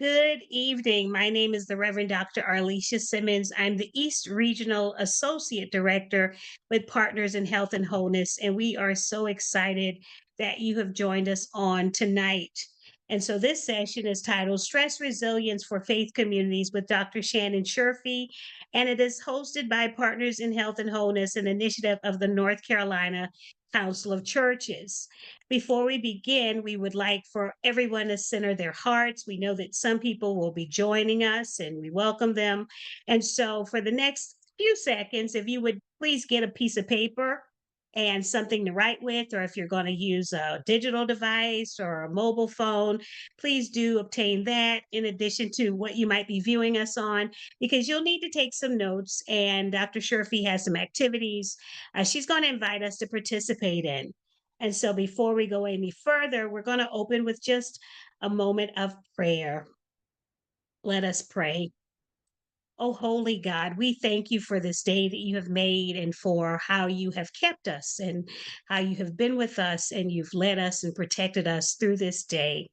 Good evening. My name is the Reverend Dr. Arlesia Simmons. I'm the East Regional Associate Director with Partners in Health and Wholeness, and we are so excited that you have joined us on tonight. And so this session is titled Stress Resilience for Faith Communities with Dr. Shannon Sherfey, and it is hosted by Partners in Health and Wholeness, an initiative of the North Carolina Council of Churches. Before we begin, we would like for everyone to center their hearts. We know that some people will be joining us and we welcome them. And so, for the next few seconds, if you would please get a piece of paper and something to write with, or if you're going to use a digital device or a mobile phone, please do obtain that in addition to what you might be viewing us on, because you'll need to take some notes. And Dr. Sherfy has some activities she's going to invite us to participate in. And so before we go any further, we're going to open with just a moment of prayer. Let us pray. Oh, holy God, we thank you for this day that you have made and for how you have kept us and how you have been with us and you've led us and protected us through this day.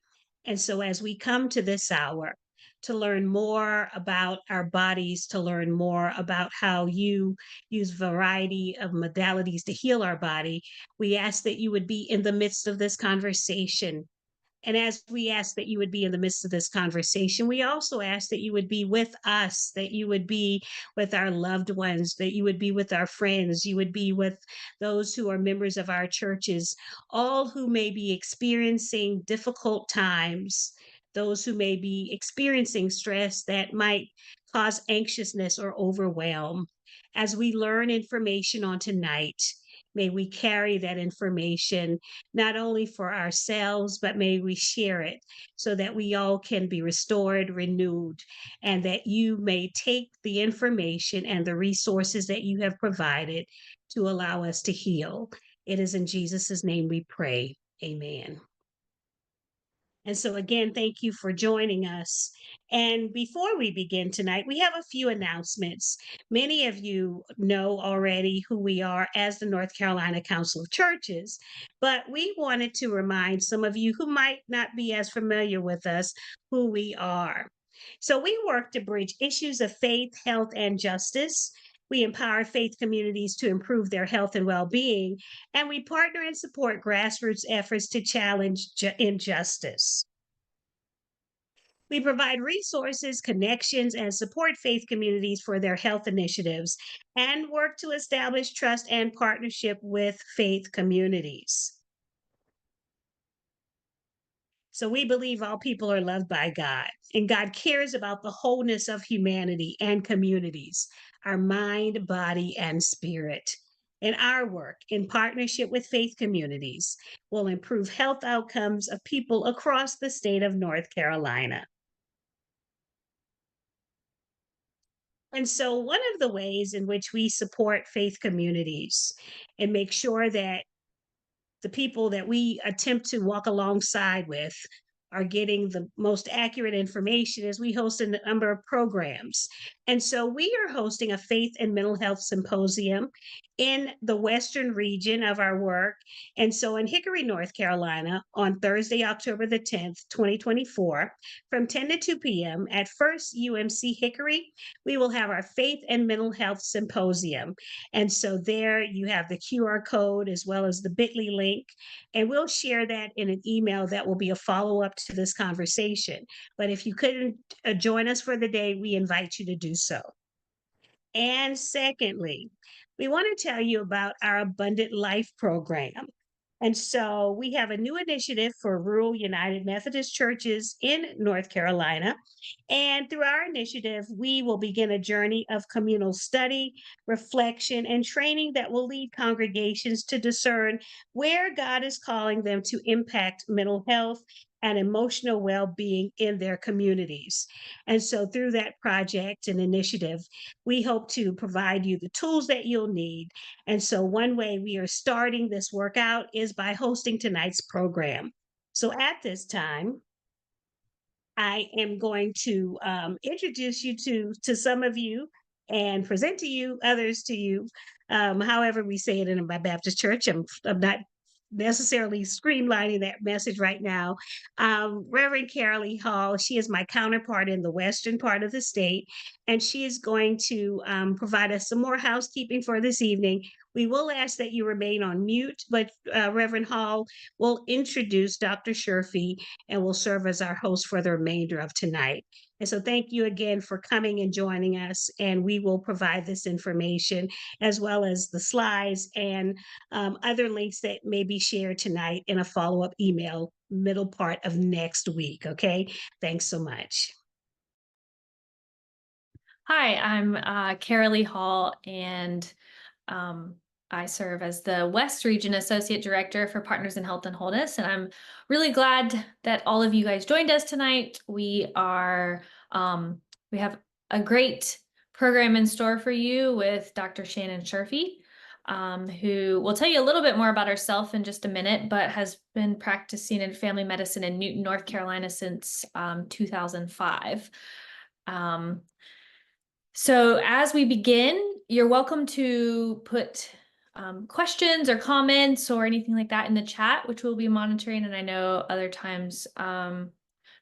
And so as we come to this hour to learn more about our bodies, to learn more about how you use variety of modalities to heal our body, we ask that you would be in the midst of this conversation, and as we ask that you would be in the midst of this conversation, we also ask that you would be with us, that you would be with our loved ones, that you would be with our friends, you would be with those who are members of our churches, all who may be experiencing difficult times, those who may be experiencing stress that might cause anxiousness or overwhelm. As we learn information on tonight, may we carry that information not only for ourselves, but may we share it so that we all can be restored, renewed, and that you may take the information and the resources that you have provided to allow us to heal. It is in Jesus' name we pray. Amen. And so, again, thank you for joining us. And before we begin tonight, we have a few announcements. Many of you know already who we are as the North Carolina Council of Churches, but we wanted to remind some of you who might not be as familiar with us who we are. So, we work to bridge issues of faith, health, and justice. We empower faith communities to improve their health and well being, and we partner and support grassroots efforts to challenge injustice. We provide resources, connections, and support faith communities for their health initiatives and work to establish trust and partnership with faith communities. So we believe all people are loved by God, and God cares about the wholeness of humanity and communities, our mind, body, and spirit. And our work in partnership with faith communities will improve health outcomes of people across the state of North Carolina. And so, one of the ways in which we support faith communities and make sure that the people that we attempt to walk alongside with are getting the most accurate information as we host a number of programs. And so we are hosting a faith and mental health symposium in the western region of our work. And so in Hickory, North Carolina, on Thursday, October the 10th, 2024, from 10 to 2 p.m. at First UMC Hickory, we will have our faith and mental health symposium. And so there you have the QR code as well as the bit.ly link. And we'll share that in an email that will be a follow up to this conversation. But if you couldn't join us for the day, we invite you to do so. And secondly, we want to tell you about our Abundant Life program. And so we have a new initiative for rural United Methodist churches in North Carolina. And through our initiative, we will begin a journey of communal study, reflection, and training that will lead congregations to discern where God is calling them to impact mental health and emotional well being in their communities. And so, through that project and initiative, we hope to provide you the tools that you'll need. And so, one way we are starting this workout is by hosting tonight's program. So, at this time, I am going to introduce you to some of you and present to you others to you. However, we say it in my Baptist church. I'm not necessarily streamlining that message right now. Reverend Carolee Hall, she is my counterpart in the western part of the state, and she is going to provide us some more housekeeping for this evening. We will ask that you remain on mute, but Reverend Hall will introduce Dr. Sherfey and will serve as our host for the remainder of tonight. And so, thank you again for coming and joining us. And we will provide this information as well as the slides and other links that may be shared tonight in a follow up email middle part of next week. Okay. Thanks so much. Hi, I'm Carolee Hall, and um, I serve as the West Region Associate Director for Partners in Health and Wholeness. And I'm really glad that all of you guys joined us tonight. We have a great program in store for you with Dr. Shannon Sherfey, who will tell you a little bit more about herself in just a minute, but has been practicing in family medicine in Newton, North Carolina since 2005. So as we begin, you're welcome to put questions or comments or anything like that in the chat, which we'll be monitoring. And I know other times Dr.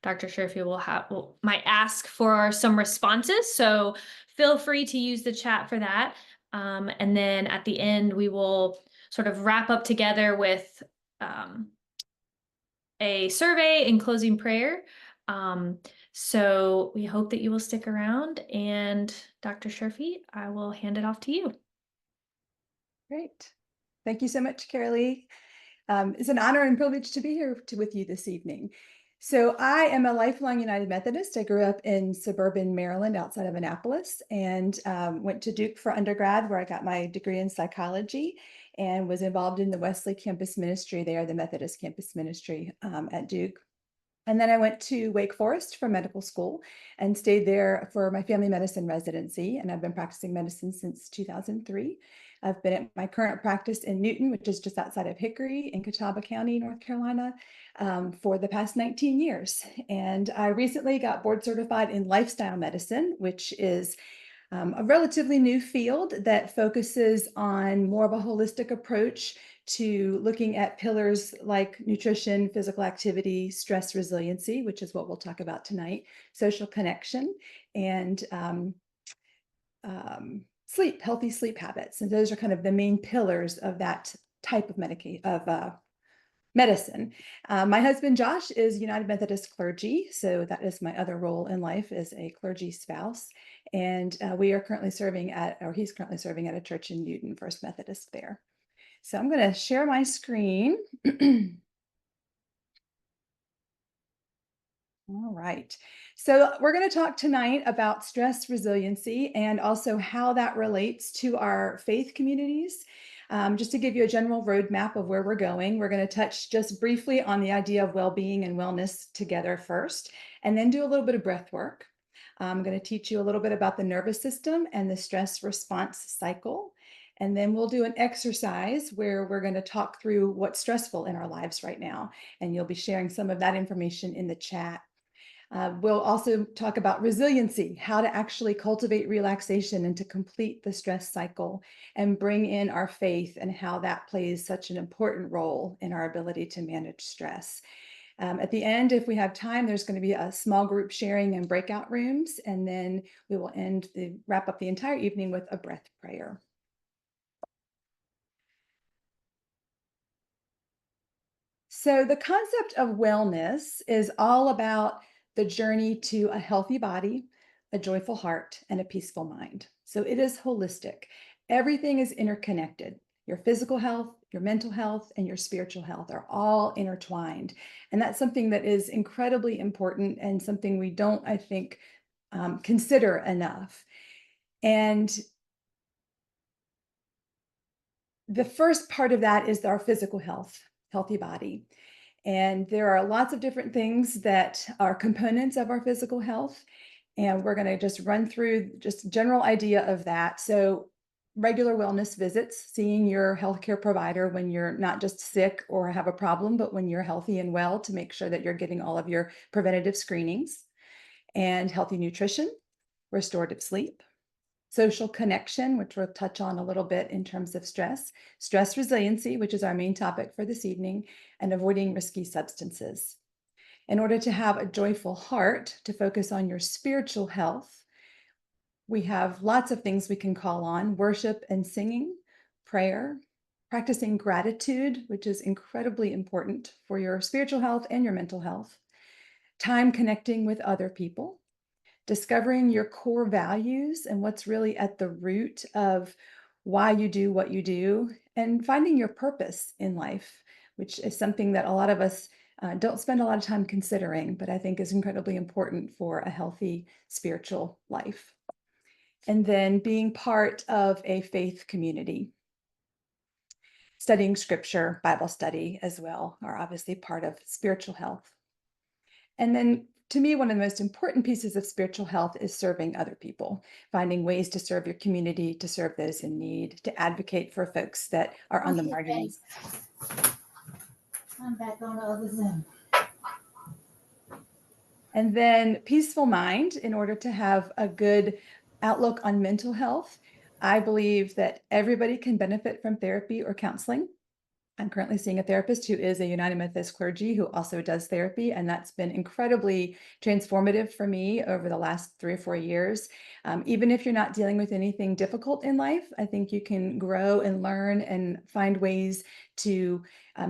Sherfy might ask for some responses. So feel free to use the chat for that. And then at the end, we will sort of wrap up together with a survey and closing prayer. So we hope that you will stick around, and Dr. Sherfy, I will hand it off to you. Great. Thank you so much, Carolee. It's an honor and privilege to be here with you this evening. So I am a lifelong United Methodist. I grew up in suburban Maryland outside of Annapolis, and went to Duke for undergrad, where I got my degree in psychology and was involved in the Wesley campus ministry there, the Methodist campus ministry at Duke. And then I went to Wake Forest for medical school and stayed there for my family medicine residency. And I've been practicing medicine since 2003. I've been at my current practice in Newton, which is just outside of Hickory in Catawba County, North Carolina, for the past 19 years. And I recently got board certified in lifestyle medicine, which is a relatively new field that focuses on more of a holistic approach to looking at pillars like nutrition, physical activity, stress resiliency, which is what we'll talk about tonight, social connection, and sleep, healthy sleep habits. And those are kind of the main pillars of that type of medicine. My husband, Josh, is United Methodist clergy. So that is my other role in life, as a clergy spouse. And he's currently serving at a church in Newton, First Methodist there. So I'm going to share my screen. All right. So we're going to talk tonight about stress resiliency and also how that relates to our faith communities. Just to give you a general roadmap of where we're going, we're going to touch just briefly on the idea of well-being and wellness together first, and then do a little bit of breath work. I'm going to teach you a little bit about the nervous system and the stress response cycle. And then we'll do an exercise where we're going to talk through what's stressful in our lives right now. And you'll be sharing some of that information in the chat. We'll also talk about resiliency, how to actually cultivate relaxation and to complete the stress cycle, and bring in our faith and how that plays such an important role in our ability to manage stress. At the end, if we have time, there's going to be a small group sharing and breakout rooms, and then we will wrap up the entire evening with a breath prayer. So the concept of wellness is all about the journey to a healthy body, a joyful heart, and a peaceful mind. So it is holistic. Everything is interconnected. Your physical health, your mental health, and your spiritual health are all intertwined. And that's something that is incredibly important and something we don't, I think, consider enough. And the first part of that is our physical health, healthy body. And there are lots of different things that are components of our physical health. And we're going to just run through just general idea of that. So regular wellness visits, seeing your healthcare provider when you're not just sick or have a problem, but when you're healthy and well, to make sure that you're getting all of your preventative screenings, and healthy nutrition, restorative sleep, social connection, which we'll touch on a little bit in terms of stress resiliency, which is our main topic for this evening, and avoiding risky substances. In order to have a joyful heart, to focus on your spiritual health, we have lots of things we can call on: worship and singing, prayer, practicing gratitude, which is incredibly important for your spiritual health and your mental health, time connecting with other people, discovering your core values and what's really at the root of why you do what you do, and finding your purpose in life, which is something that a lot of us don't spend a lot of time considering, but I think is incredibly important for a healthy spiritual life. And then being part of a faith community. Studying scripture, Bible study as well, are obviously part of spiritual health. And then to me, one of the most important pieces of spiritual health is serving other people, finding ways to serve your community, to serve those in need, to advocate for folks that are on the Okay, margins. thanks. I'm back on the other Zoom. And then peaceful mind in order to have a good outlook on mental health. I believe that everybody can benefit from therapy or counseling. I'm currently seeing a therapist who is a United Methodist clergy who also does therapy, and that's been incredibly transformative for me over the last 3 or 4 years. Even if you're not dealing with anything difficult in life, I think you can grow and learn and find ways to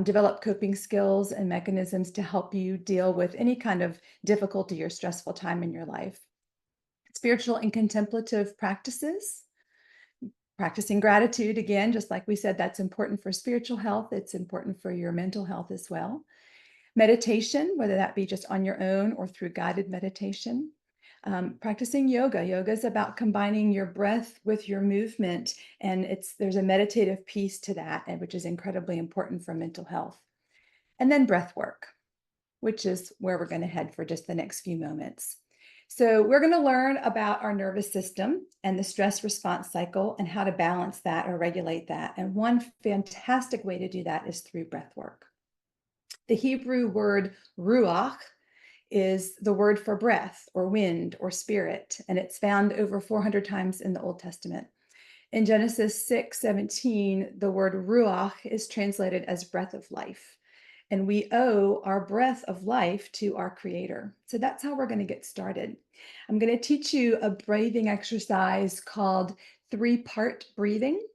develop coping skills and mechanisms to help you deal with any kind of difficulty or stressful time in your life. Spiritual and contemplative practices. Practicing gratitude, again, just like we said, that's important for spiritual health. It's important for your mental health as well. Meditation, whether that be just on your own or through guided meditation. Practicing yoga. Yoga is about combining your breath with your movement, and there's a meditative piece to that, and which is incredibly important for mental health. And then breath work, which is where we're going to head for just the next few moments. So we're going to learn about our nervous system and the stress response cycle and how to balance that or regulate that. And one fantastic way to do that is through breath work. The Hebrew word ruach is the word for breath or wind or spirit, and it's found over 400 times in the Old Testament. In Genesis 6:17, the word ruach is translated as breath of life. And we owe our breath of life to our Creator. So that's how we're going to get started. I'm going to teach you a breathing exercise called 3-part breathing.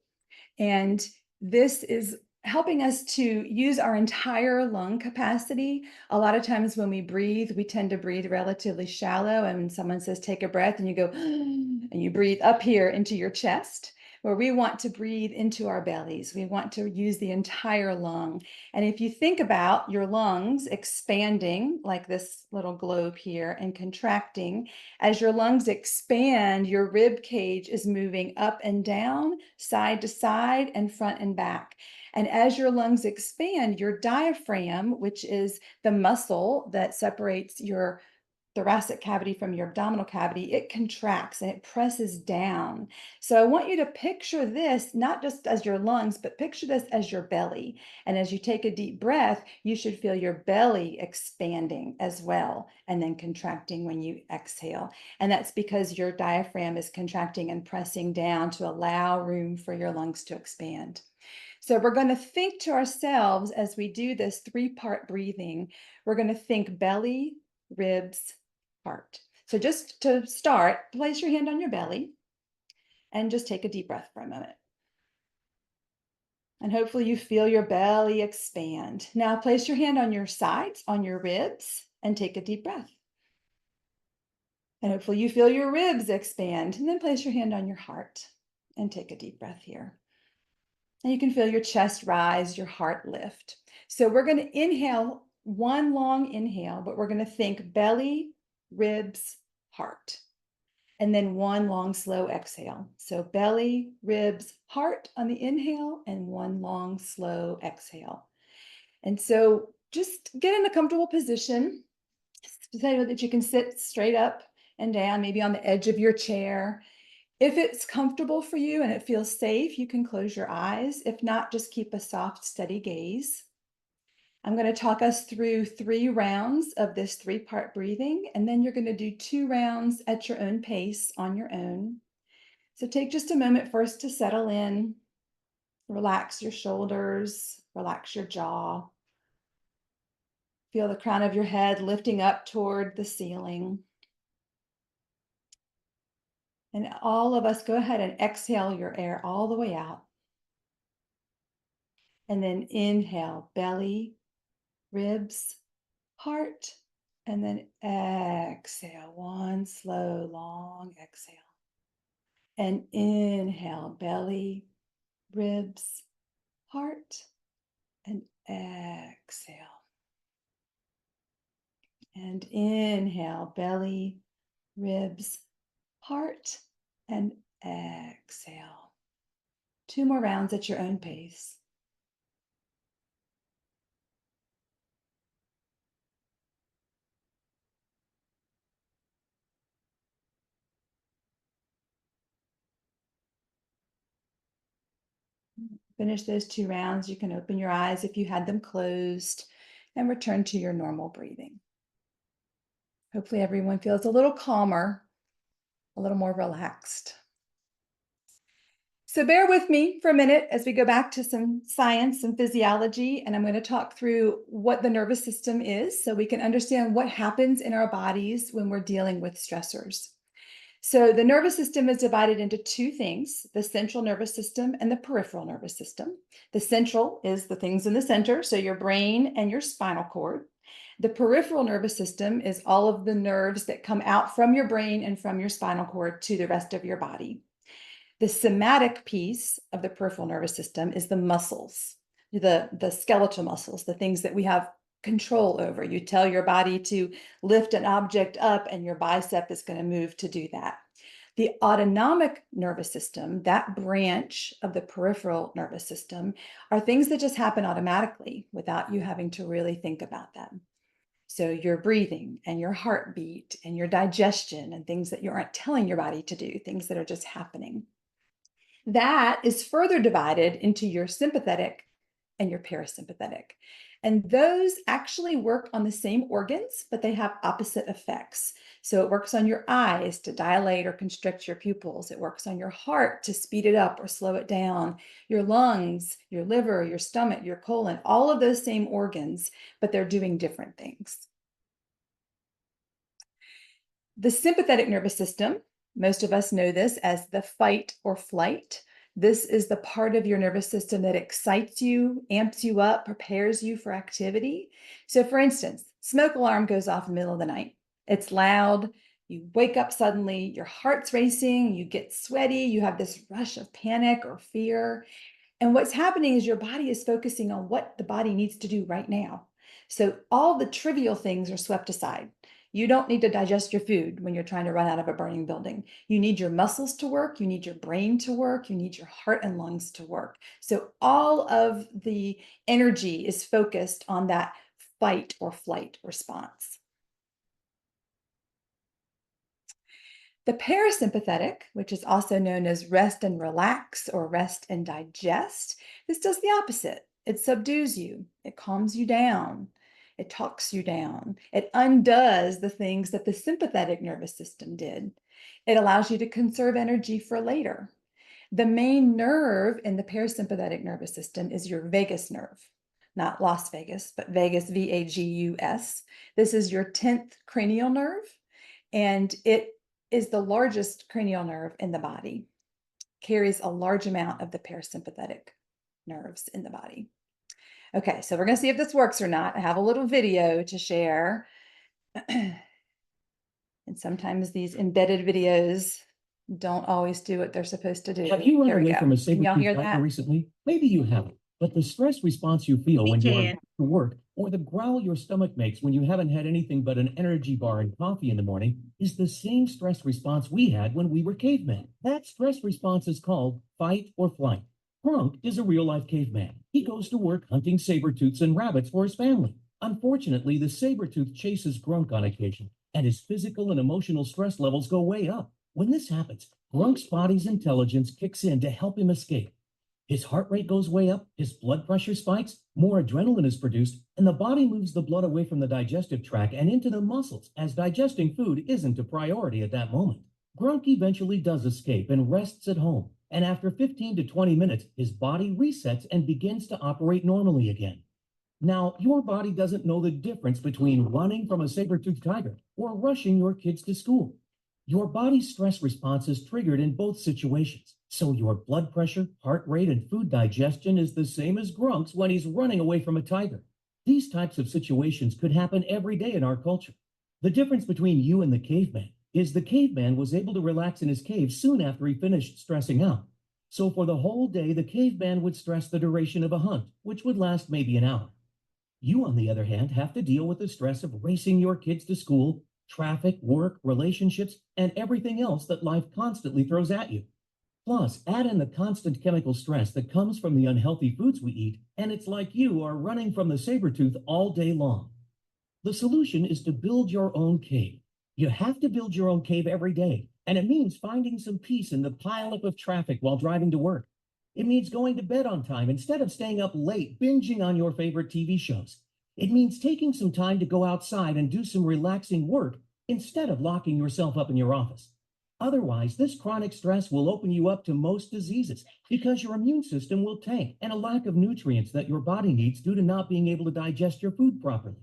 And this is helping us to use our entire lung capacity. A lot of times when we breathe, we tend to breathe relatively shallow. And when someone says, take a breath, and you go, and you breathe up here into your chest, where we want to breathe into our bellies. We want to use the entire lung. And if you think about your lungs expanding like this little globe here and contracting, as your lungs expand, your rib cage is moving up and down, side to side, and front and back. And as your lungs expand, your diaphragm, which is the muscle that separates your thoracic cavity from your abdominal cavity, it contracts and it presses down. So I want you to picture this not just as your lungs, but picture this as your belly. And as you take a deep breath, you should feel your belly expanding as well, and then contracting when you exhale. And that's because your diaphragm is contracting and pressing down to allow room for your lungs to expand. So we're going to think to ourselves as we do this 3-part breathing, we're going to think belly, ribs, heart. So just to start, place your hand on your belly and just take a deep breath for a moment. And hopefully you feel your belly expand. Now place your hand on your sides, on your ribs, and take a deep breath. And hopefully you feel your ribs expand. And then place your hand on your heart and take a deep breath here. And you can feel your chest rise, your heart lift. So we're going to inhale one long inhale, but we're going to think belly, ribs, heart. And then one long, slow exhale. So belly, ribs, heart on the inhale, and one long, slow exhale. And so just get in a comfortable position so that you can sit straight up and down, maybe on the edge of your chair. If it's comfortable for you and it feels safe, you can close your eyes. If not, just keep a soft, steady gaze. I'm going to talk us through 3 rounds of this 3-part breathing, and then you're going to do 2 rounds at your own pace on your own. So take just a moment first to settle in, relax your shoulders, relax your jaw. Feel the crown of your head lifting up toward the ceiling. And all of us, go ahead and exhale your air all the way out. And then inhale, belly, ribs, heart, and then exhale, one slow, long exhale. And inhale, belly, ribs, heart, and exhale. And inhale, belly, ribs, heart, and exhale. 2 more rounds at your own pace. Finish those 2 rounds. You can open your eyes if you had them closed and return to your normal breathing. Hopefully everyone feels a little calmer, a little more relaxed. So bear with me for a minute as we go back to some science and physiology, and I'm going to talk through what the nervous system is so we can understand what happens in our bodies when we're dealing with stressors. So the nervous system is divided into 2 things, the central nervous system and the peripheral nervous system. The central is the things in the center, so your brain and your spinal cord. The peripheral nervous system is all of the nerves that come out from your brain and from your spinal cord to the rest of your body. The somatic piece of the peripheral nervous system is the muscles, the skeletal muscles, the things that we have control over. You tell your body to lift an object up and your bicep is going to move to do that. The autonomic nervous system, that branch of the peripheral nervous system, are things that just happen automatically without you having to really think about them. So your breathing and your heartbeat and your digestion and things that you aren't telling your body to do, things that are just happening. That is further divided into your sympathetic and your parasympathetic. And those actually work on the same organs, but they have opposite effects. So it works on your eyes to dilate or constrict your pupils. It works on your heart to speed it up or slow it down. Your lungs, your liver, your stomach, your colon, all of those same organs, but they're doing different things. The sympathetic nervous system, most of us know this as the fight or flight. This is the part of your nervous system that excites you, amps you up, prepares you for activity. So for instance, smoke alarm goes off in the middle of the night. It's loud, you wake up suddenly, your heart's racing, you get sweaty, you have this rush of panic or fear. And what's happening is your body is focusing on what the body needs to do right now. So all the trivial things are swept aside. You don't need to digest your food when you're trying to run out of a burning building. You need your muscles to work. You need your brain to work. You need your heart and lungs to work. So all of the energy is focused on that fight or flight response. The parasympathetic, which is also known as rest and relax or rest and digest, this does the opposite. It subdues you. It calms you down. It talks you down. It undoes the things that the sympathetic nervous system did. It allows you to conserve energy for later. The main nerve in the parasympathetic nervous system is your vagus nerve, not Las Vegas, but vagus, V-A-G-U-S. This is your 10th cranial nerve, and it is the largest cranial nerve in the body, carries a large amount of the parasympathetic nerves in the body. Okay, so we're going to see if this works or not. I have a little video to share. And sometimes these embedded videos don't always do what they're supposed to do. Have you run Here we away go. from a Can y'all hear saber-tooth tiger that? recently? Maybe you haven't, but the stress response you feel We when you are can. headed to work, or the growl your stomach makes when you haven't had anything but an energy bar and coffee in the morning, is the same stress response we had when we were cavemen. That stress response is called fight or flight. Crunk is a real-life caveman. He goes to work hunting saber-tooths and rabbits for his family. Unfortunately, the saber-tooth chases Grunk on occasion, and his physical and emotional stress levels go way up. When this happens, Grunk's body's intelligence kicks in to help him escape. His heart rate goes way up, his blood pressure spikes, more adrenaline is produced, and the body moves the blood away from the digestive tract and into the muscles, as digesting food isn't a priority at that moment. Grunk eventually does escape and rests at home, and after 15 to 20 minutes, his body resets and begins to operate normally again. Now, your body doesn't know the difference between running from a saber-toothed tiger or rushing your kids to school. Your body's stress response is triggered in both situations, so your blood pressure, heart rate, and food digestion is the same as Grunk's when he's running away from a tiger. These types of situations could happen every day in our culture. The difference between you and the caveman is the caveman was able to relax in his cave soon after he finished stressing out. So for the whole day, the caveman would stress the duration of a hunt, which would last maybe an hour. You, on the other hand, have to deal with the stress of racing your kids to school, traffic, work, relationships, and everything else that life constantly throws at you. Plus, add in the constant chemical stress that comes from the unhealthy foods we eat, and it's like you are running from the saber tooth all day long. The solution is to build your own cave. You have to build your own cave every day, and it means finding some peace in the pileup of traffic while driving to work. It means going to bed on time instead of staying up late binging on your favorite TV shows. It means taking some time to go outside and do some relaxing work instead of locking yourself up in your office. Otherwise, this chronic stress will open you up to most diseases because your immune system will tank and a lack of nutrients that your body needs due to not being able to digest your food properly.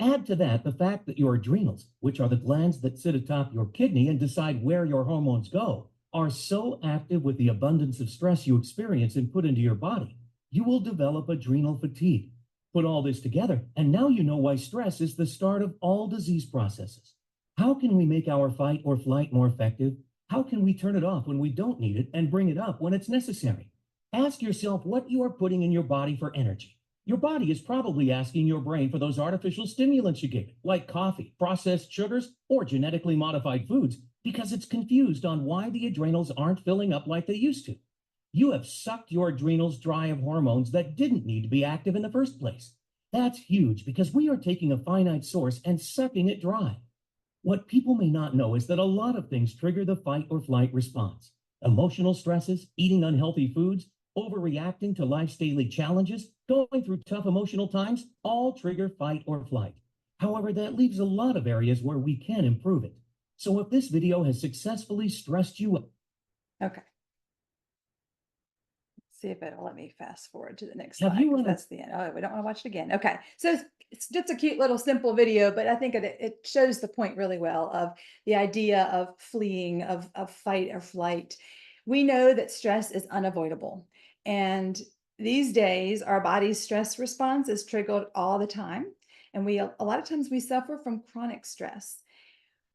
Add to that the fact that your adrenals, which are the glands that sit atop your kidney and decide where your hormones go, are so active with the abundance of stress you experience and put into your body, you will develop adrenal fatigue. Put all this together, and now you know why stress is the start of all disease processes. How can we make our fight or flight more effective? How can we turn it off when we don't need it and bring it up when it's necessary? Ask yourself what you are putting in your body for energy. Your body is probably asking your brain for those artificial stimulants you gave it, like coffee, processed sugars, or genetically modified foods, because it's confused on why the adrenals aren't filling up like they used to. You have sucked your adrenals dry of hormones that didn't need to be active in the first place. That's huge because we are taking a finite source and sucking it dry. What people may not know is that a lot of things trigger the fight or flight response. Emotional stresses, eating unhealthy foods, overreacting to life's daily challenges, going through tough emotional times, all trigger fight or flight. However, that leaves a lot of areas where we can improve it. So if this video has successfully stressed you out. Okay. See if it'll let me fast forward to the next Have slide, you 'cause run a- that's the end. Oh, we don't want to watch it again. Okay. So it's just a cute little simple video, but I think it shows the point really well of the idea of fleeing, of fight or flight. We know that stress is unavoidable. And these days, our body's stress response is triggered all the time. And a lot of times we suffer from chronic stress.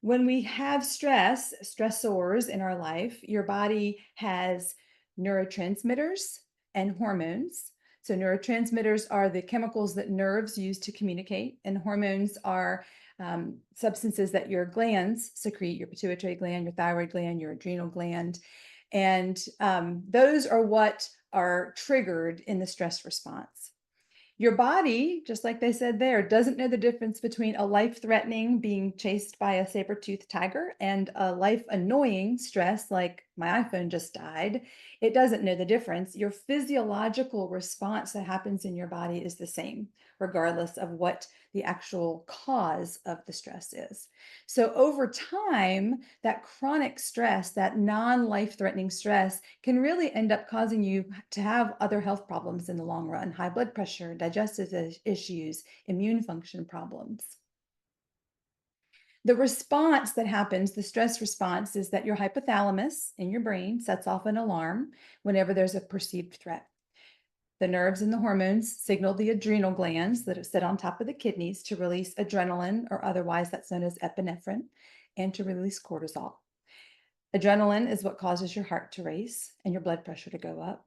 When we have stressors in our life, your body has neurotransmitters and hormones. So, neurotransmitters are the chemicals that nerves use to communicate, and hormones are substances that your glands secrete, your pituitary gland, your thyroid gland, your adrenal gland. And those are what are triggered in the stress response. Your body, just like they said there, doesn't know the difference between a life-threatening being chased by a saber-toothed tiger and a life-annoying stress like my iPhone just died. It doesn't know the difference. Your physiological response that happens in your body is the same, regardless of what the actual cause of the stress is. So over time, that chronic stress, that non-life-threatening stress, can really end up causing you to have other health problems in the long run: high blood pressure, digestive issues, immune function problems. The response that happens, the stress response, is that your hypothalamus in your brain sets off an alarm whenever there's a perceived threat. The nerves and the hormones signal the adrenal glands that sit on top of the kidneys to release adrenaline, or otherwise that's known as epinephrine, and to release cortisol. Adrenaline is what causes your heart to race and your blood pressure to go up.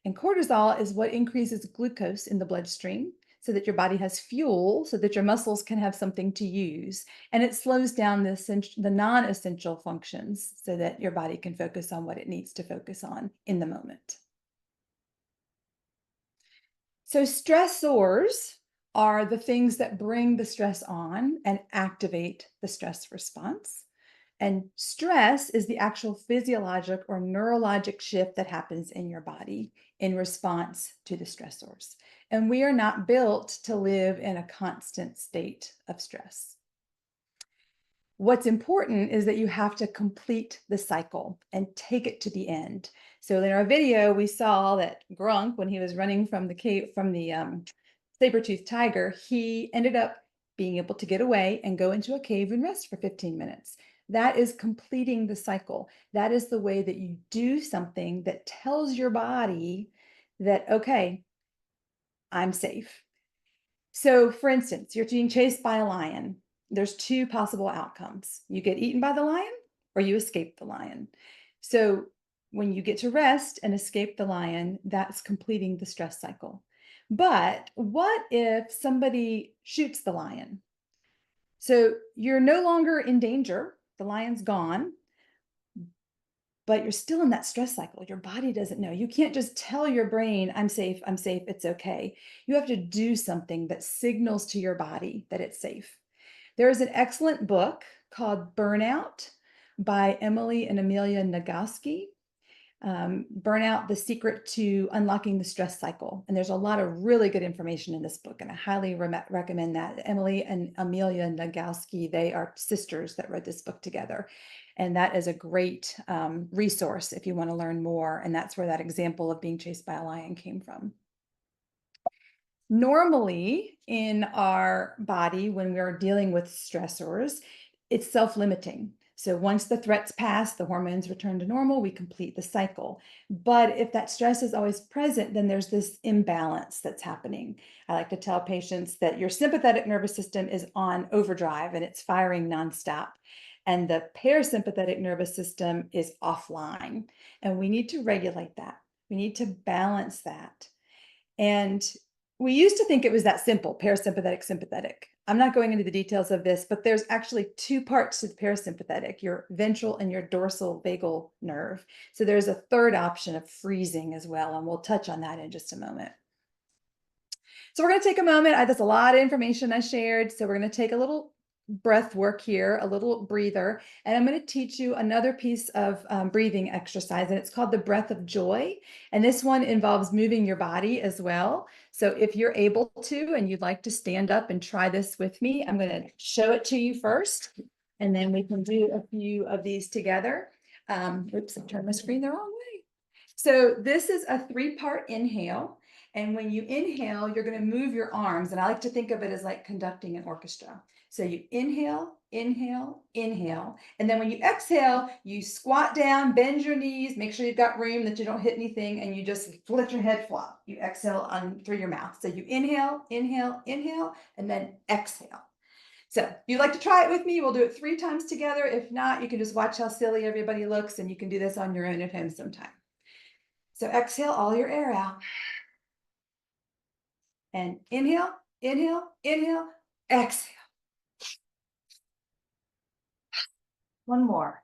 And cortisol is what increases glucose in the bloodstream so that your body has fuel, so that your muscles can have something to use. And it slows down the non-essential functions so that your body can focus on what it needs to focus on in the moment. So stressors are the things that bring the stress on and activate the stress response. And stress is the actual physiologic or neurologic shift that happens in your body in response to the stressors. And we are not built to live in a constant state of stress. What's important is that you have to complete the cycle and take it to the end. So in our video, we saw that Grunk, when he was running from the cave, from the saber-toothed tiger, he ended up being able to get away and go into a cave and rest for 15 minutes. That is completing the cycle. That is the way that you do something that tells your body that, okay, I'm safe. So for instance, you're being chased by a lion. There's two possible outcomes. You get eaten by the lion or you escape the lion. So when you get to rest and escape the lion, that's completing the stress cycle. But what if somebody shoots the lion? So you're no longer in danger. The lion's gone, but you're still in that stress cycle. Your body doesn't know. You can't just tell your brain, I'm safe, it's okay. You have to do something that signals to your body that it's safe. There is an excellent book called Burnout by Emily and Amelia Nagoski. Burnout, The Secret to Unlocking the Stress Cycle. And there's a lot of really good information in this book, and I highly recommend that. Emily and Amelia Nagoski, they are sisters that wrote this book together. And that is a great resource if you want to learn more. And that's where that example of being chased by a lion came from. Normally in our body, when we're dealing with stressors, it's self-limiting. So once the threats pass, the hormones return to normal, we complete the cycle. But if that stress is always present, then there's this imbalance that's happening. I like to tell patients that your sympathetic nervous system is on overdrive and it's firing nonstop. And the parasympathetic nervous system is offline. And we need to regulate that. We need to balance that. And we used to think it was that simple, parasympathetic, sympathetic. I'm not going into the details of this, but there's actually two parts to the parasympathetic, your ventral and your dorsal vagal nerve. So there's a third option of freezing as well, and we'll touch on that in just a moment. So we're going to take a moment. That's a lot of information I shared. So we're going to take a little breath work here, a little breather, and I'm going to teach you another piece of breathing exercise, and it's called the breath of joy. And this one involves moving your body as well. So if you're able to, and you'd like to stand up and try this with me, I'm going to show it to you first, and then we can do a few of these together. Oops, I turned my screen the wrong way. So this is a 3-part inhale. And when you inhale, you're going to move your arms. And I like to think of it as like conducting an orchestra. So you inhale, inhale, inhale. And then when you exhale, you squat down, bend your knees, make sure you've got room that you don't hit anything, and you just let your head flop. You exhale on through your mouth. So you inhale, inhale, inhale, and then exhale. So if you'd like to try it with me, we'll do it 3 times together. If not, you can just watch how silly everybody looks, and you can do this on your own at home sometime. So exhale all your air out. And inhale, inhale, inhale, exhale. One more.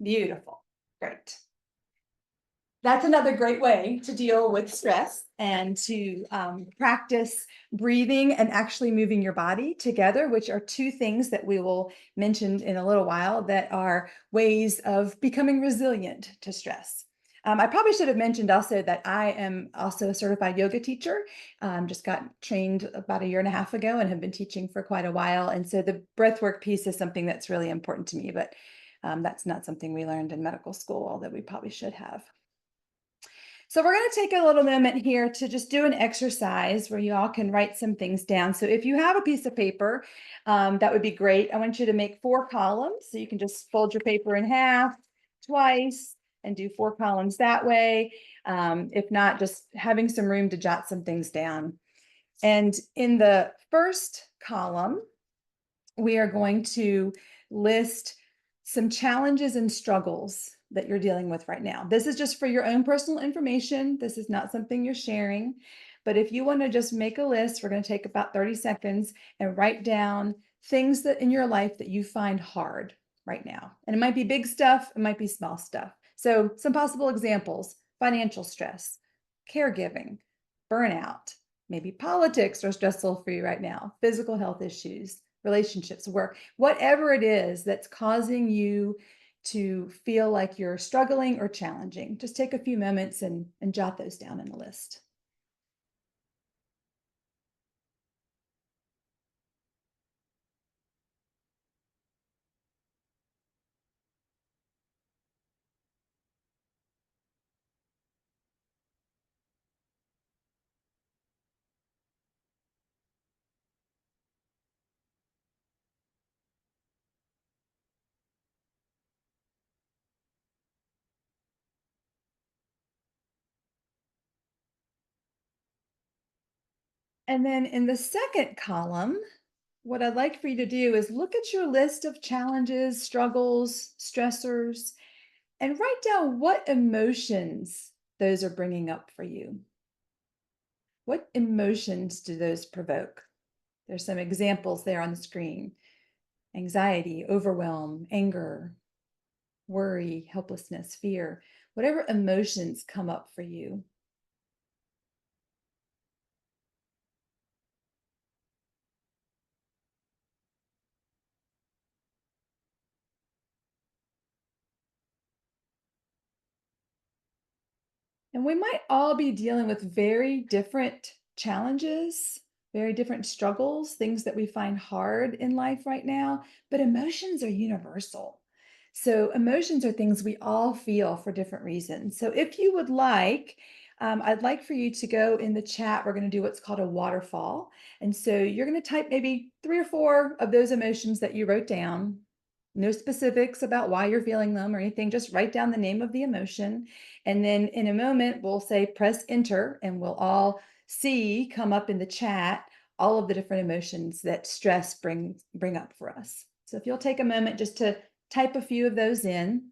Beautiful. Great. That's another great way to deal with stress and to practice breathing and actually moving your body together, which are 2 things that we will mention in a little while that are ways of becoming resilient to stress. I probably should have mentioned also that I am also a certified yoga teacher. Just got trained about 1.5 years ago and have been teaching for quite a while. And so the breathwork piece is something that's really important to me, but that's not something we learned in medical school, although we probably should have. So we're going to take a little moment here to just do an exercise where you all can write some things down. So if you have a piece of paper, that would be great. I want you to make 4 columns. So you can just fold your paper in half twice and do 4 columns that way. If not, just having some room to jot some things down. And in the first column, we are going to list some challenges and struggles that you're dealing with right now. This is just for your own personal information. This is not something you're sharing. But if you want to just make a list, we're going to take about 30 seconds and write down things that in your life that you find hard right now. And it might be big stuff, it might be small stuff. So some possible examples: financial stress, caregiving, burnout, maybe politics are stressful for you right now, physical health issues, relationships, work, whatever it is that's causing you to feel like you're struggling or challenging. Just take a few moments and jot those down in a list. And then in the second column, what I'd like for you to do is look at your list of challenges, struggles, stressors, and write down what emotions those are bringing up for you. What emotions do those provoke? There's some examples there on the screen. Anxiety, overwhelm, anger, worry, helplessness, fear, whatever emotions come up for you. And we might all be dealing with very different challenges, very different struggles, things that we find hard in life right now, but emotions are universal. So, emotions are things we all feel for different reasons. So, if you would like, I'd like for you to go in the chat. We're going to do what's called a waterfall. And so, you're going to type maybe 3 or 4 of those emotions that you wrote down. No specifics about why you're feeling them or anything, just write down the name of the emotion. And then in a moment, we'll say press enter, and we'll all see come up in the chat all of the different emotions that stress bring up for us. So if you'll take a moment just to type a few of those in.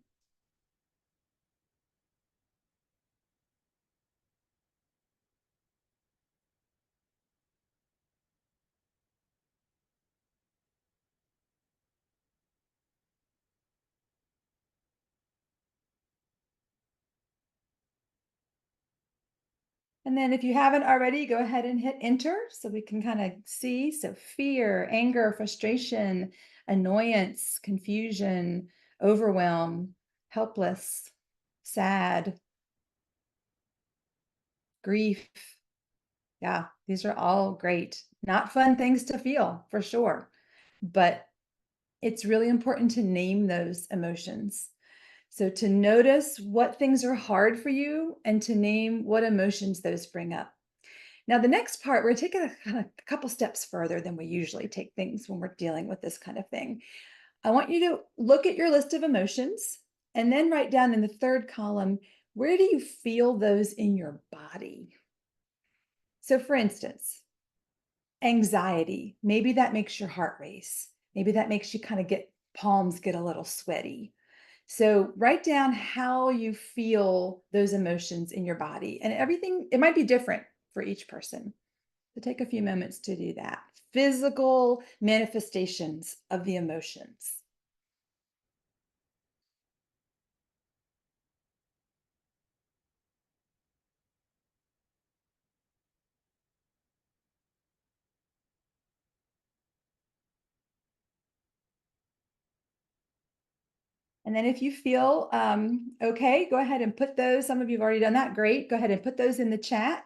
And then if you haven't already, go ahead and hit enter so we can kind of see. So fear, anger, frustration, annoyance, confusion, overwhelm, helpless, sad, grief. Yeah, these are all great. Not fun things to feel for sure, but it's really important to name those emotions. So to notice what things are hard for you and to name what emotions those bring up. Now, the next part, we're taking a couple steps further than we usually take things when we're dealing with this kind of thing. I want you to look at your list of emotions and then write down in the third column, where do you feel those in your body? So for instance, anxiety, maybe that makes your heart race. Maybe that makes you kind of palms get a little sweaty. So write down how you feel those emotions in your body, and everything, it might be different for each person. So take a few moments to do that. Physical manifestations of the emotions. And then if you feel okay, go ahead and put those. Some of you have already done that. Great. Go ahead and put those in the chat,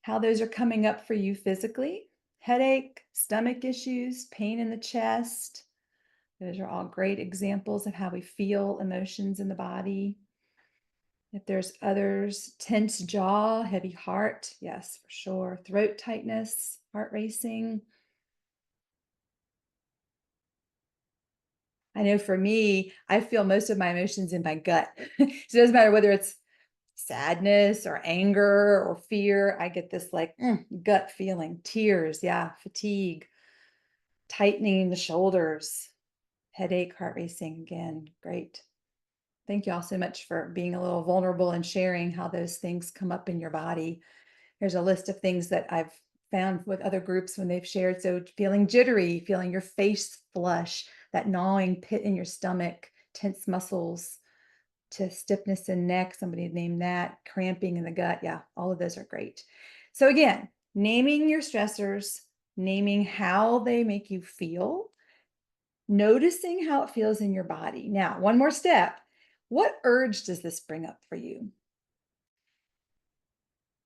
how those are coming up for you physically. Headache, stomach issues, pain in the chest. Those are all great examples of how we feel emotions in the body. If there's others, tense jaw, heavy heart. Yes, for sure. Throat tightness, heart racing. I know for me, I feel most of my emotions in my gut. So it doesn't matter whether it's sadness or anger or fear. I get this like gut feeling, tears, yeah, fatigue, tightening in the shoulders, headache, heart racing again. Great. Thank you all so much for being a little vulnerable and sharing how those things come up in your body. There's a list of things that I've found with other groups when they've shared. So feeling jittery, feeling your face flush, that gnawing pit in your stomach, tense muscles, to stiffness in neck, somebody named that, cramping in the gut. Yeah, all of those are great. So again, naming your stressors, naming how they make you feel, noticing how it feels in your body. Now, one more step. What urge does this bring up for you?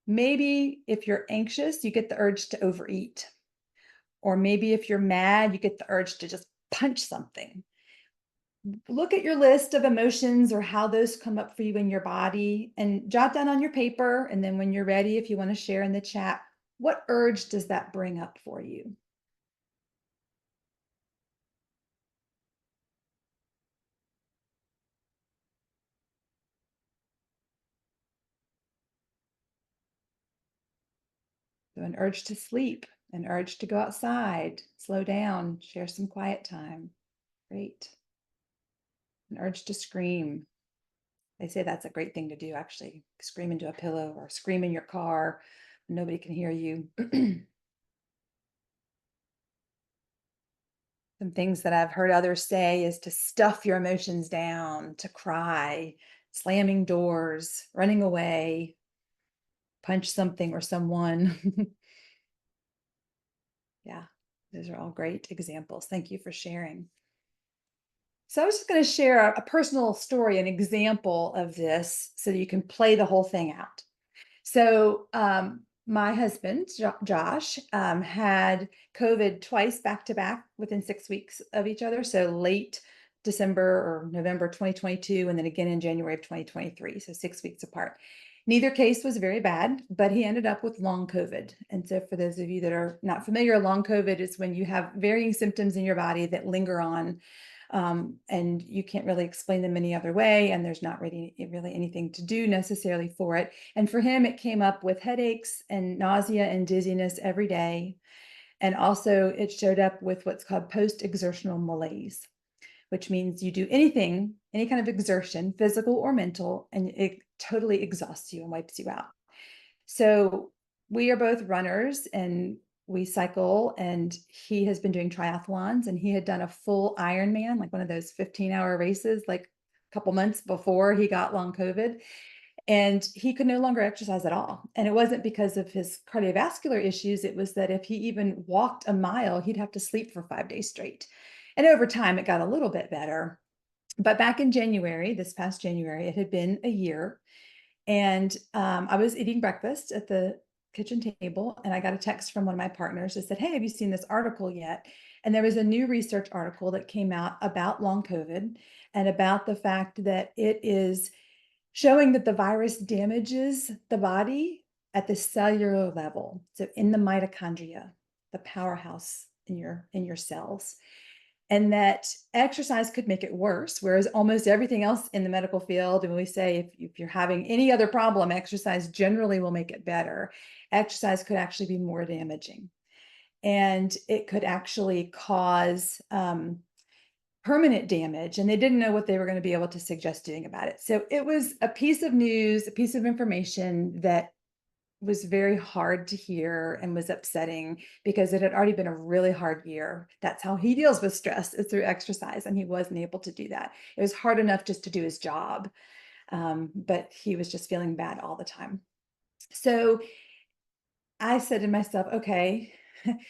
Maybe if you're anxious, you get the urge to overeat. Or maybe if you're mad, you get the urge to just punch something. Look at your list of emotions or how those come up for you in your body and jot down on your paper. And then when you're ready, if you want to share in the chat, what urge does that bring up for you? So an urge to sleep, An urge to go outside, slow down, share some quiet time. Great. An urge to scream. They say that's a great thing to do, actually. Scream into a pillow or scream in your car. Nobody can hear you. Some things that I've heard others say is to stuff your emotions down, to cry, slamming doors, running away, punch something or someone. Yeah, those are all great examples. Thank you for sharing. So I was just going to share a personal story, an example of this so that you can play the whole thing out. So my husband, Josh, had COVID twice back to back within 6 weeks of each other. So late December or November 2022, and then again in January of 2023. So 6 weeks apart. Neither case was very bad, but he ended up with long COVID. And so for those of you that are not familiar, long COVID is when you have varying symptoms in your body that linger on, and you can't really explain them any other way. And there's not really anything to do necessarily for it. And for him, it came up with headaches and nausea and dizziness every day. And also it showed up with what's called post-exertional malaise, which means you do anything, any kind of exertion, physical or mental, and it totally exhausts you and wipes you out. So we are both runners and we cycle, and he has been doing triathlons, and he had done a full Ironman, like one of those 15-hour races, like a couple months before he got long COVID. And he could no longer exercise at all. And it wasn't because of his cardiovascular issues. It was that if he even walked a mile, he'd have to sleep for 5 days straight. And over time, it got a little bit better. But back in January, this past January, it had been a year. And I was eating breakfast at the kitchen table, and I got a text from one of my partners that said, "Hey, have you seen this article yet?" And there was a new research article that came out about long COVID and about the fact that it is showing that the virus damages the body at the cellular level. So in the mitochondria, the powerhouse in your cells. And that exercise could make it worse, whereas almost everything else in the medical field, and we say if you're having any other problem, exercise generally will make it better. Exercise could actually be more damaging. And it could actually cause permanent damage, and they didn't know what they were going to be able to suggest doing about it. So it was a piece of news, a piece of information that was very hard to hear and was upsetting because it had already been a really hard year. That's how he deals with stress, is through exercise, and he wasn't able to do that. It was hard enough just to do his job, but he was just feeling bad all the time. So I said to myself, okay,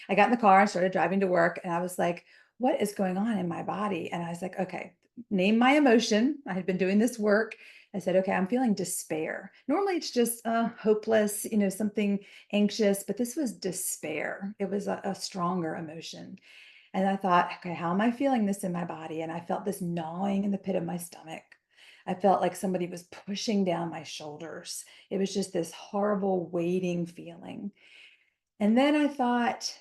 I got in the car and started driving to work, and I was like, what is going on in my body? And I was like, okay, name my emotion. I had been doing this work. I said, okay, I'm feeling despair. Normally it's just hopeless, something anxious, but this was despair. It was a stronger emotion. And I thought, okay, how am I feeling this in my body? And I felt this gnawing in the pit of my stomach. I felt like somebody was pushing down my shoulders. It was just this horrible weighting feeling. And then I thought,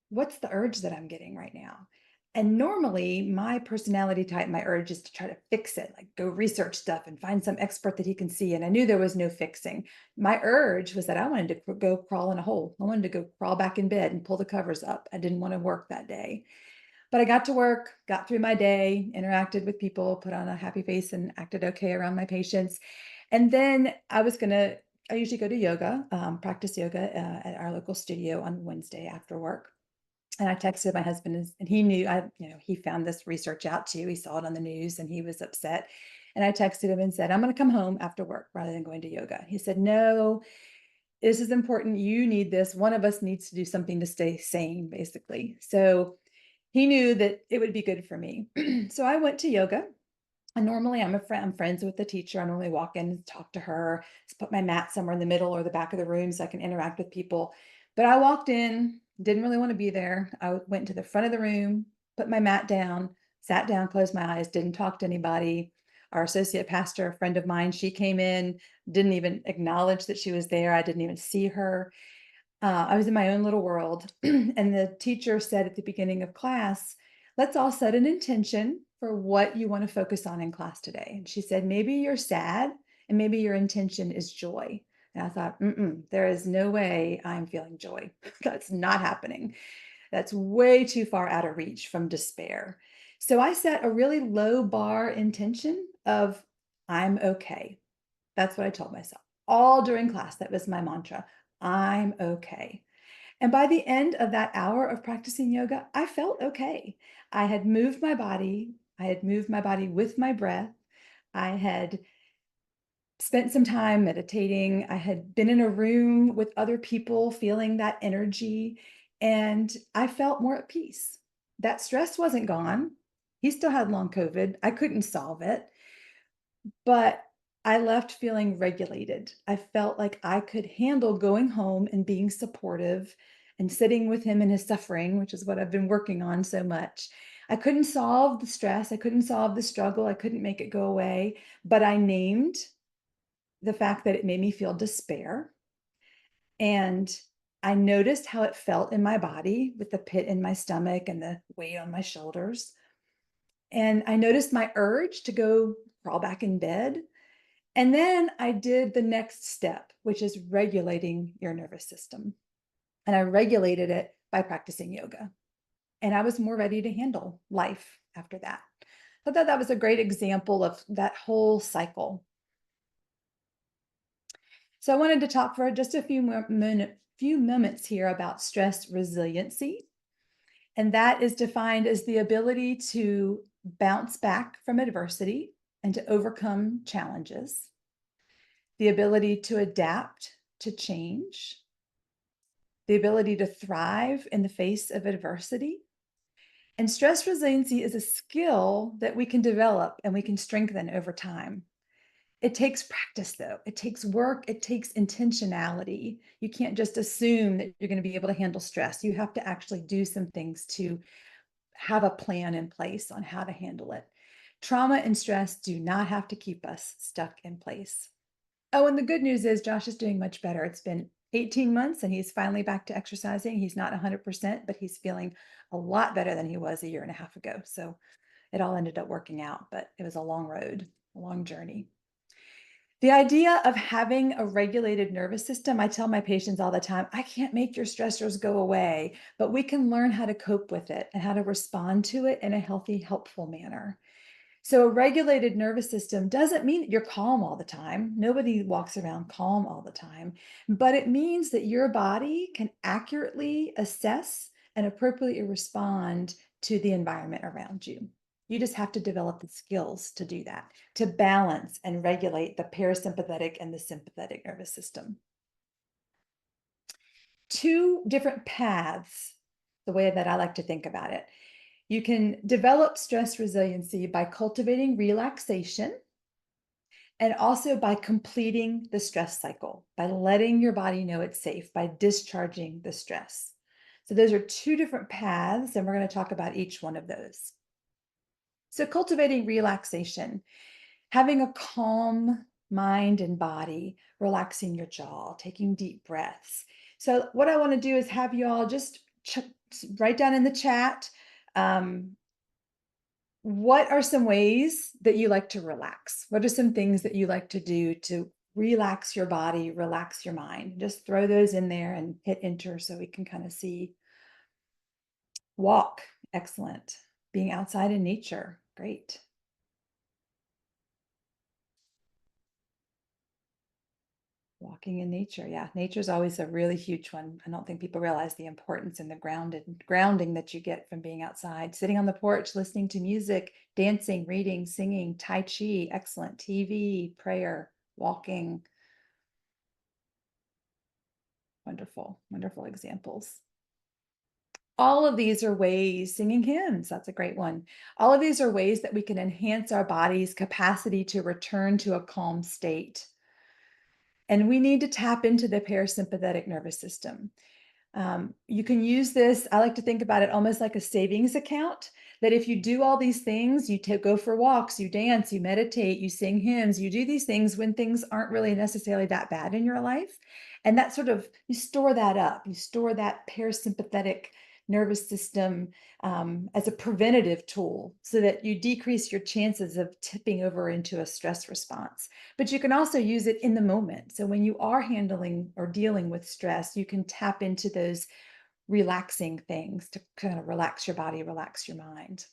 what's the urge that I'm getting right now? And normally my personality type, my urge is to try to fix it, like go research stuff and find some expert that he can see. And I knew there was no fixing. My urge was that I wanted to go crawl in a hole. I wanted to go crawl back in bed and pull the covers up. I didn't want to work that day. But I got to work, got through my day, interacted with people, put on a happy face and acted okay around my patients. And then I usually go to yoga, practice yoga at our local studio on Wednesday after work. And I texted my husband, and he knew, he found this research out too. He saw it on the news and he was upset. And I texted him and said, I'm going to come home after work rather than going to yoga. He said, no, this is important. You need this. One of us needs to do something to stay sane, basically. So he knew that it would be good for me. So I went to yoga. And normally I'm friends with the teacher. I normally walk in and talk to her, just put my mat somewhere in the middle or the back of the room so I can interact with people. But I walked in, didn't really want to be there. I went to the front of the room, put my mat down, sat down, closed my eyes, didn't talk to anybody. Our associate pastor, a friend of mine, she came in, didn't even acknowledge that she was there. I didn't even see her. I was in my own little world. And the teacher said at the beginning of class, let's all set an intention for what you want to focus on in class today. And she said, maybe you're sad and maybe your intention is joy. And I thought, there is no way I'm feeling joy. That's not happening. That's way too far out of reach from despair. So I set a really low bar intention of I'm okay. That's what I told myself all during class. That was my mantra. I'm okay. And by the end of that hour of practicing yoga, I felt okay. I had moved my body. I had moved my body with my breath. I had spent some time meditating. I had been in a room with other people feeling that energy, and I felt more at peace. That stress wasn't gone. He still had long COVID. I couldn't solve it, but I left feeling regulated. I felt like I could handle going home and being supportive and sitting with him in his suffering, which is what I've been working on so much. I couldn't solve the stress. I couldn't solve the struggle. I couldn't make it go away, but I named the fact that it made me feel despair. And I noticed how it felt in my body with the pit in my stomach and the weight on my shoulders. And I noticed my urge to go crawl back in bed. And then I did the next step, which is regulating your nervous system. And I regulated it by practicing yoga. And I was more ready to handle life after that. I thought that was a great example of that whole cycle. So I wanted to talk for just a few moments here about stress resiliency. And that is defined as the ability to bounce back from adversity and to overcome challenges, the ability to adapt to change, the ability to thrive in the face of adversity. And stress resiliency is a skill that we can develop and we can strengthen over time. It takes practice, though. It takes work. It takes intentionality. You can't just assume that you're going to be able to handle stress. You have to actually do some things to have a plan in place on how to handle it. Trauma and stress do not have to keep us stuck in place. Oh, and the good news is Josh is doing much better. It's been 18 months and he's finally back to exercising. He's not 100%, but he's feeling a lot better than he was a year and a half ago. So it all ended up working out, but it was a long road, a long journey. The idea of having a regulated nervous system, I tell my patients all the time, I can't make your stressors go away, but we can learn how to cope with it and how to respond to it in a healthy, helpful manner. So a regulated nervous system doesn't mean that you're calm all the time. Nobody walks around calm all the time, but it means that your body can accurately assess and appropriately respond to the environment around you. You just have to develop the skills to do that, to balance and regulate the parasympathetic and the sympathetic nervous system. Two different paths, the way that I like to think about it. You can develop stress resiliency by cultivating relaxation and also by completing the stress cycle, by letting your body know it's safe, by discharging the stress. So those are two different paths, and we're going to talk about each one of those. So cultivating relaxation, having a calm mind and body, relaxing your jaw, taking deep breaths. So what I want to do is have you all just write down in the chat, what are some ways that you like to relax? What are some things that you like to do to relax your body, relax your mind? Just throw those in there and hit enter so we can kind of see. Walk, excellent. Being outside in nature, great. Walking in nature, yeah. Nature's always a really huge one. I don't think people realize the importance and the grounding that you get from being outside. Sitting on the porch, listening to music, dancing, reading, singing, Tai Chi, excellent. TV, prayer, walking. Wonderful, wonderful examples. All of these are ways, singing hymns, that's a great one. All of these are ways that we can enhance our body's capacity to return to a calm state. And we need to tap into the parasympathetic nervous system. You can use this, I like to think about it almost like a savings account, that if you do all these things, you go for walks, you dance, you meditate, you sing hymns, you do these things when things aren't really necessarily that bad in your life. And that sort of, you store that up, you store that parasympathetic nervous system as a preventative tool so that you decrease your chances of tipping over into a stress response. But you can also use it in the moment. So when you are handling or dealing with stress, you can tap into those relaxing things to kind of relax your body, relax your mind.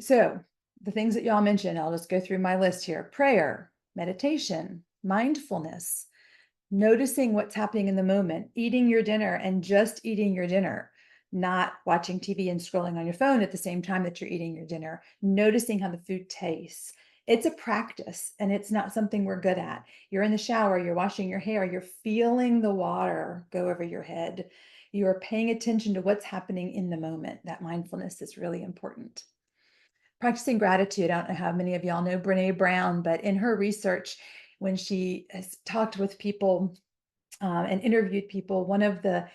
So the things that y'all mentioned, I'll just go through my list here: prayer, meditation, mindfulness, noticing what's happening in the moment, eating your dinner and just eating your dinner, not watching TV and scrolling on your phone at the same time that you're eating your dinner, noticing how the food tastes. It's a practice and it's not something we're good at. You're in the shower, you're washing your hair, you're feeling the water go over your head. You are paying attention to what's happening in the moment. That mindfulness is really important. Practicing gratitude. I don't know how many of y'all know Brene Brown, but in her research, when she has talked with people and interviewed people, one of the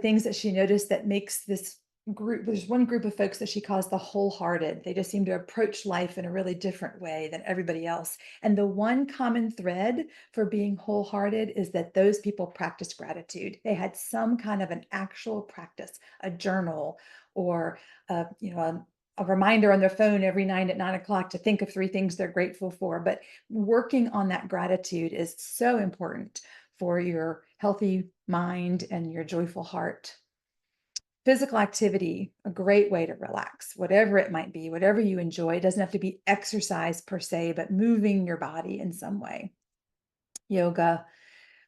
things that she noticed that makes this group, there's one group of folks that she calls the wholehearted. They just seem to approach life in a really different way than everybody else. And the one common thread for being wholehearted is that those people practiced gratitude. They had some kind of an actual practice, a journal, or a reminder on their phone every night at 9 o'clock to think of 3 things they're grateful for. But working on that gratitude is so important for your healthy mind and your joyful heart. Physical activity, a great way to relax, whatever it might be, whatever you enjoy. It doesn't have to be exercise per se, but moving your body in some way. Yoga,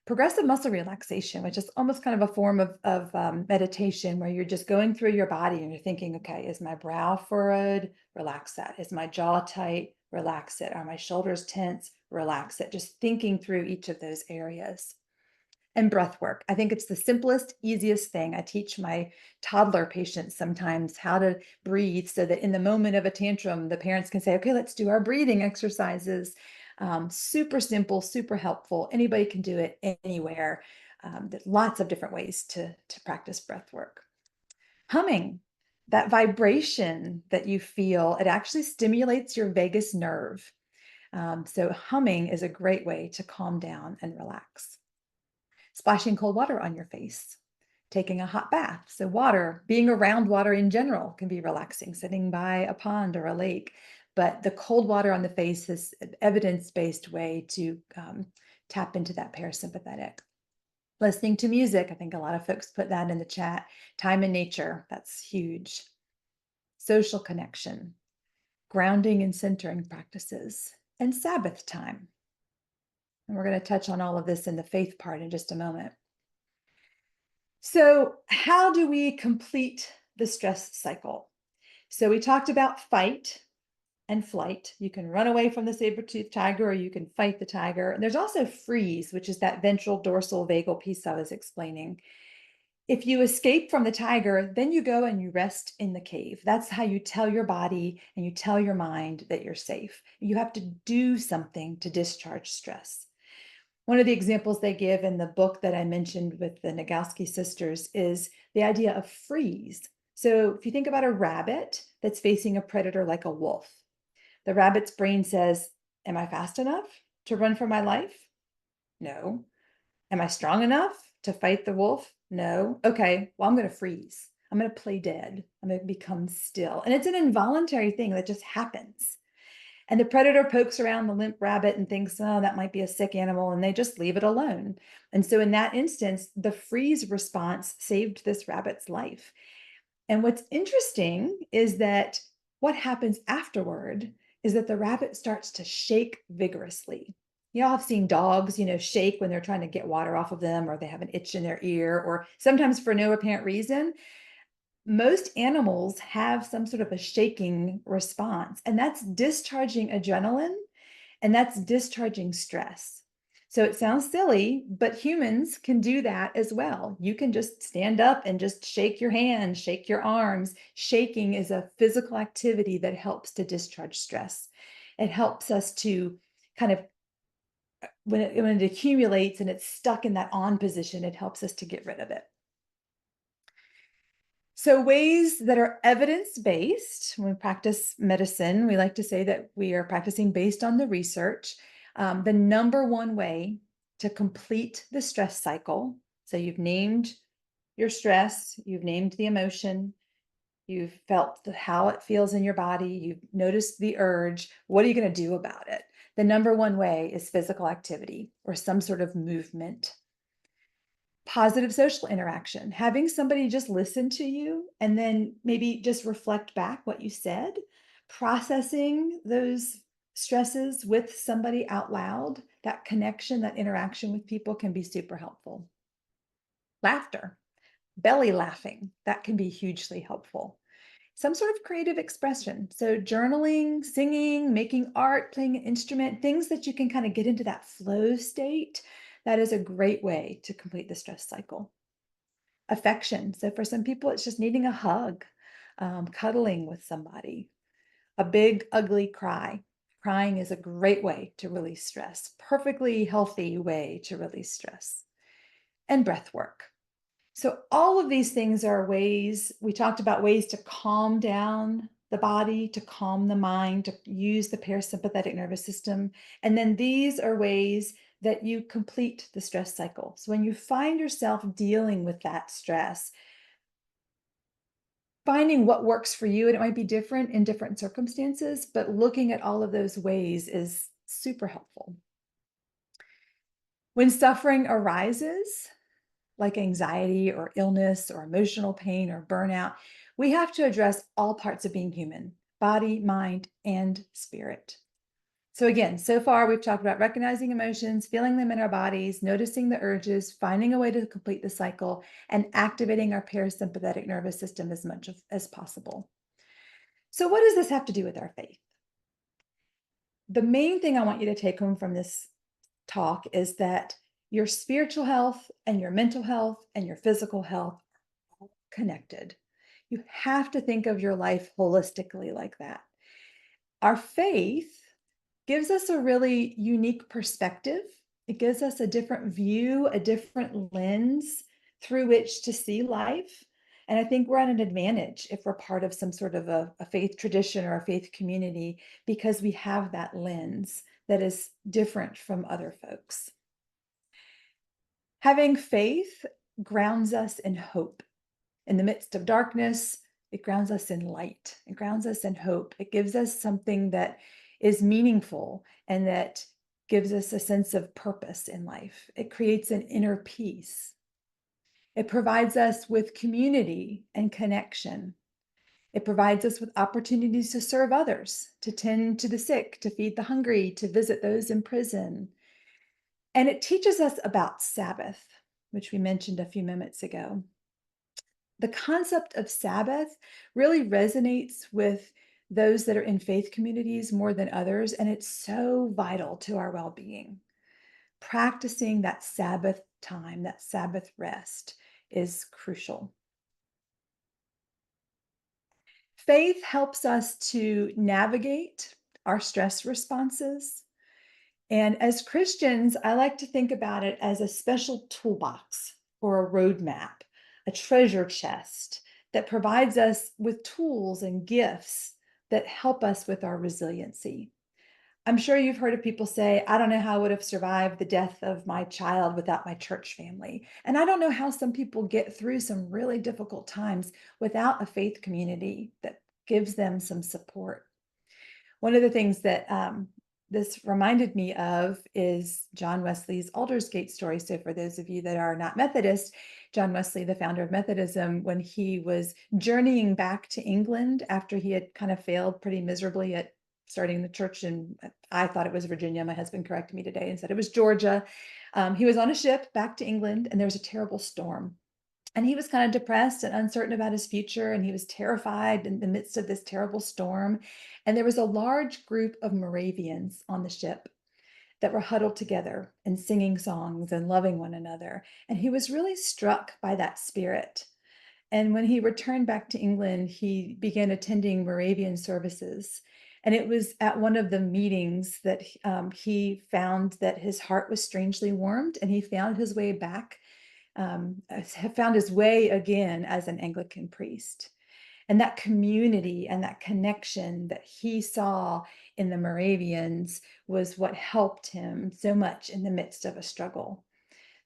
progressive muscle relaxation, which is almost kind of a form of meditation where you're just going through your body and you're thinking, okay, is my brow furrowed? Relax that. Is my jaw tight? Relax it. Are my shoulders tense? Relax it. Just thinking through each of those areas. And breath work. I think it's the simplest, easiest thing. I teach my toddler patients sometimes how to breathe so that in the moment of a tantrum, the parents can say, okay, let's do our breathing exercises. Super simple, super helpful. Anybody can do it anywhere. There's lots of different ways to practice breath work. Humming, that vibration that you feel, it actually stimulates your vagus nerve. So humming is a great way to calm down and relax. Splashing cold water on your face, taking a hot bath. So water, being around water in general can be relaxing, sitting by a pond or a lake. But the cold water on the face is an evidence-based way to tap into that parasympathetic. Listening to music, I think a lot of folks put that in the chat. Time in nature, that's huge. Social connection, grounding and centering practices, and Sabbath time. And we're going to touch on all of this in the faith part in just a moment. So how do we complete the stress cycle? So we talked about fight and flight. You can run away from the saber-toothed tiger or you can fight the tiger. And there's also freeze, which is that ventral dorsal vagal piece I was explaining. If you escape from the tiger, then you go and you rest in the cave. That's how you tell your body and you tell your mind that you're safe. You have to do something to discharge stress. One of the examples they give in the book that I mentioned with the Nagoski sisters is the idea of freeze. So if you think about a rabbit that's facing a predator like a wolf, the rabbit's brain says, am I fast enough to run for my life? No. Am I strong enough to fight the wolf? No. Okay, well, I'm going to freeze. I'm going to play dead. I'm going to become still. And it's an involuntary thing that just happens. And the predator pokes around the limp rabbit and thinks, oh, that might be a sick animal, and they just leave it alone. And so in that instance, the freeze response saved this rabbit's life. And what's interesting is that what happens afterward is that the rabbit starts to shake vigorously. You all have seen dogs, shake when they're trying to get water off of them, or they have an itch in their ear, or sometimes for no apparent reason. Most animals have some sort of a shaking response, and that's discharging adrenaline and that's discharging stress. So it sounds silly, but humans can do that as well. You can just stand up and just shake your hands, shake your arms. Shaking is a physical activity that helps to discharge stress. It helps us to kind of, when it accumulates and it's stuck in that on position, it helps us to get rid of it. So ways that are evidence-based, when we practice medicine, we like to say that we are practicing based on the research. The number one way to complete the stress cycle, So you've named your stress, you've named the emotion, you've felt how it feels in your body, you've noticed the urge. What are you going to do about it? The number one way is physical activity or some sort of movement. Positive social interaction, having somebody just listen to you and then maybe just reflect back what you said, processing those stresses with somebody out loud, that connection, that interaction with people can be super helpful. Laughter, belly laughing, that can be hugely helpful. Some sort of creative expression. So journaling, singing, making art, playing an instrument, things that you can kind of get into that flow state. That is a great way to complete the stress cycle. Affection. So for some people, it's just needing a hug, cuddling with somebody, a big, ugly cry. Crying is a great way to release stress, perfectly healthy way to release stress. And breath work. So all of these things are ways, we talked about ways to calm down the body, to calm the mind, to use the parasympathetic nervous system. And then these are ways that you complete the stress cycle. So when you find yourself dealing with that stress, finding what works for you, and it might be different in different circumstances, but looking at all of those ways is super helpful. When suffering arises, like anxiety or illness or emotional pain or burnout, we have to address all parts of being human, body, mind, and spirit. So again, so far we've talked about recognizing emotions, feeling them in our bodies, noticing the urges, finding a way to complete the cycle, and activating our parasympathetic nervous system as much as possible. So what does this have to do with our faith? The main thing I want you to take home from this talk is that your spiritual health and your mental health and your physical health are all connected. You have to think of your life holistically like that. Our faith gives us a really unique perspective. It gives us a different view, a different lens through which to see life. And I think we're at an advantage if we're part of some sort of a faith tradition or a faith community because we have that lens that is different from other folks. Having faith grounds us in hope. In the midst of darkness, it grounds us in light. It grounds us in hope. It gives us something that is meaningful and that gives us a sense of purpose in life. It creates an inner peace. It provides us with community and connection. It provides us with opportunities to serve others, to tend to the sick, to feed the hungry, to visit those in prison. And it teaches us about Sabbath, which we mentioned a few minutes ago. The concept of Sabbath really resonates with those that are in faith communities more than others, and it's so vital to our well-being. Practicing that Sabbath time, that Sabbath rest is crucial. Faith helps us to navigate our stress responses. And as Christians, I like to think about it as a special toolbox or a roadmap, a treasure chest that provides us with tools and gifts that help us with our resiliency. I'm sure you've heard of people say, I don't know how I would have survived the death of my child without my church family. And I don't know how some people get through some really difficult times without a faith community that gives them some support. One of the things that this reminded me of is John Wesley's Aldersgate story. So for those of you that are not Methodist, John Wesley, the founder of Methodism, when he was journeying back to England after he had kind of failed pretty miserably at starting the church, and I thought it was Virginia. My husband corrected me today and said it was Georgia. He was on a ship back to England, and there was a terrible storm. And he was kind of depressed and uncertain about his future, and he was terrified in the midst of this terrible storm. And there was a large group of Moravians on the ship that were huddled together and singing songs and loving one another. And he was really struck by that spirit. And when he returned back to England, he began attending Moravian services. And it was at one of the meetings that he found that his heart was strangely warmed, and he found his way back, found his way again as an Anglican priest. And that community and that connection that he saw in the Moravians was what helped him so much in the midst of a struggle.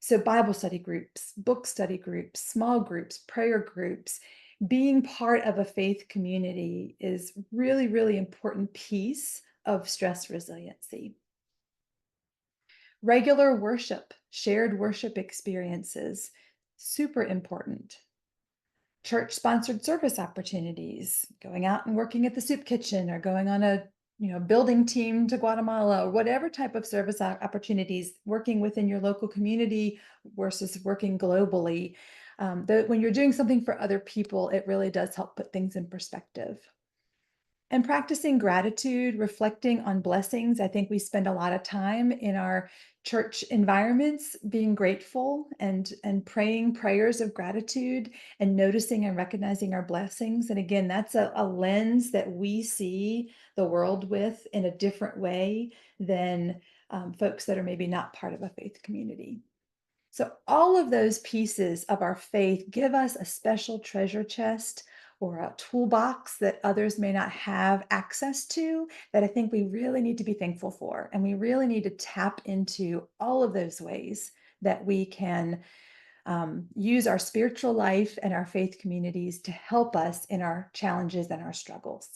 So Bible study groups, book study groups, small groups, prayer groups, being part of a faith community is really, really important piece of stress resiliency. Regular worship, shared worship experiences, super important. Church-sponsored service opportunities, going out and working at the soup kitchen or going on a building team to Guatemala or whatever type of service opportunities, working within your local community versus working globally. When you're doing something for other people, it really does help put things in perspective. And practicing gratitude, reflecting on blessings. I think we spend a lot of time in our church environments being grateful and praying prayers of gratitude and noticing and recognizing our blessings. And again, that's a lens that we see the world with in a different way than folks that are maybe not part of a faith community. So all of those pieces of our faith give us a special treasure chest or a toolbox that others may not have access to that I think we really need to be thankful for. And we really need to tap into all of those ways that we can use our spiritual life and our faith communities to help us in our challenges and our struggles.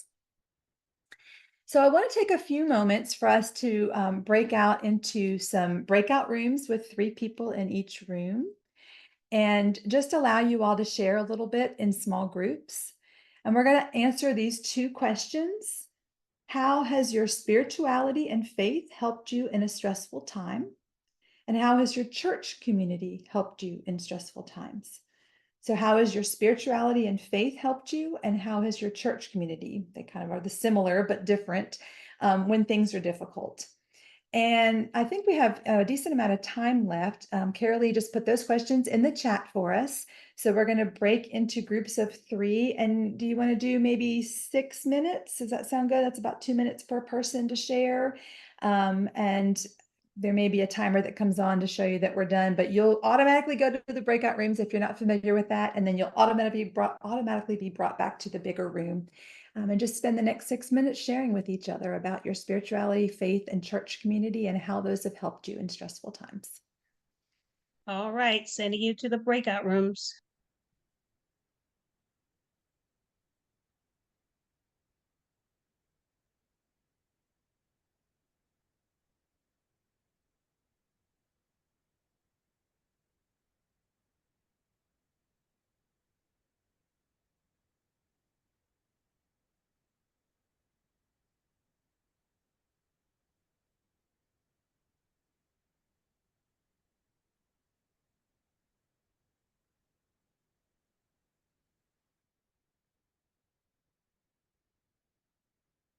So I want to take a few moments for us to break out into some breakout rooms with 3 people in each room and just allow you all to share a little bit in small groups. And we're going to answer these 2 questions. How has your spirituality and faith helped you in a stressful time? And how has your church community helped you in stressful times? So how has your spirituality and faith helped you? And how has your church community? They kind of are the similar but different when things are difficult. And I think we have a decent amount of time left. Carolee just put those questions in the chat for us. So we're going to break into groups of 3. And do you want to do maybe 6 minutes? Does that sound good? That's about 2 minutes per person to share. And there may be a timer that comes on to show you that we're done, but you'll automatically go to the breakout rooms if you're not familiar with that. And then you'll automatically be brought back to the bigger room. And just spend the next 6 minutes sharing with each other about your spirituality, faith, and church community and how those have helped you in stressful times. All right, sending you to the breakout rooms.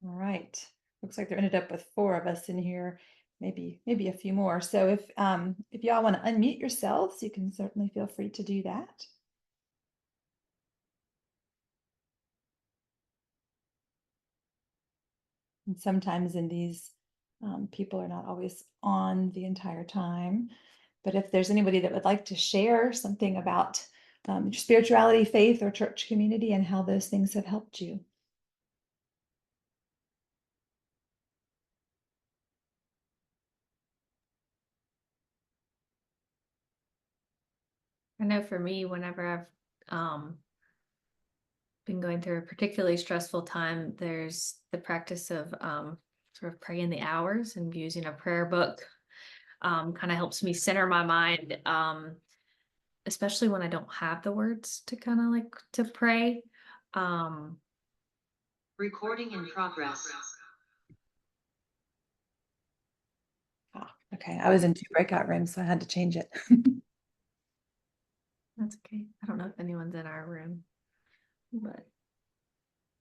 All right. Looks like there ended up with 4 of us in here, maybe a few more. So if y'all want to unmute yourselves, you can certainly feel free to do that. And sometimes in these, people are not always on the entire time. But if there's anybody that would like to share something about your spirituality, faith, or church community and how those things have helped you. I know for me, whenever I've been going through a particularly stressful time, there's the practice of sort of praying the hours and using a prayer book kind of helps me center my mind, especially when I don't have the words to kind of like to pray. Recording in progress. Okay, I was in 2 breakout rooms, so I had to change it. That's okay. I don't know if anyone's in our room, but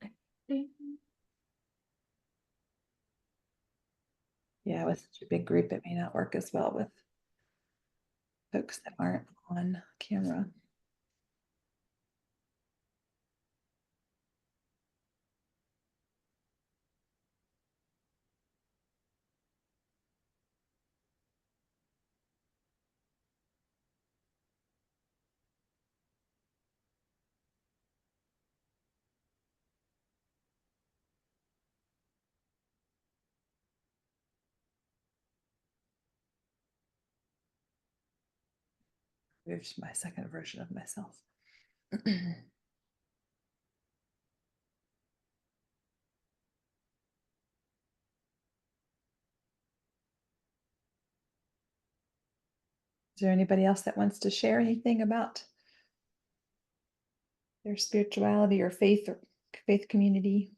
I think Yeah, with such a big group, it may not work as well with folks that aren't on camera. Moved my second version of myself. Is there anybody else that wants to share anything about their spirituality or faith community?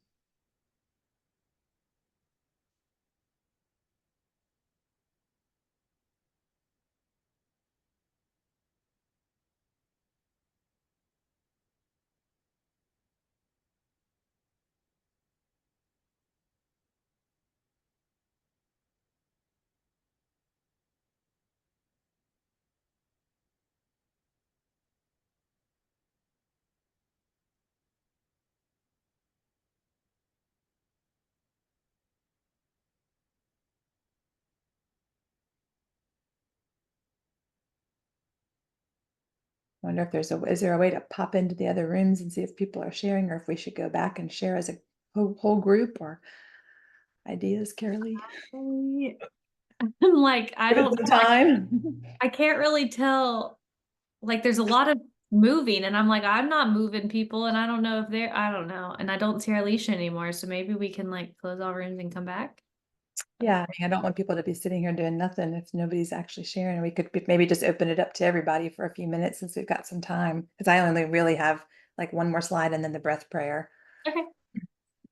I wonder if is there a way to pop into the other rooms and see if people are sharing, or if we should go back and share as a whole group, or ideas, Carolee? I'm like, I Give it don't, some time. I can't really tell. Like, there's a lot of moving, and I'm like, I'm not moving people, and I don't know if I don't know. And I don't see Alicia anymore. So maybe we can like close all rooms and come back. Yeah, I mean, I don't want people to be sitting here doing nothing if nobody's actually sharing. We could maybe just open it up to everybody for a few minutes since we've got some time. Because I only really have like one more slide and then the breath prayer. Okay.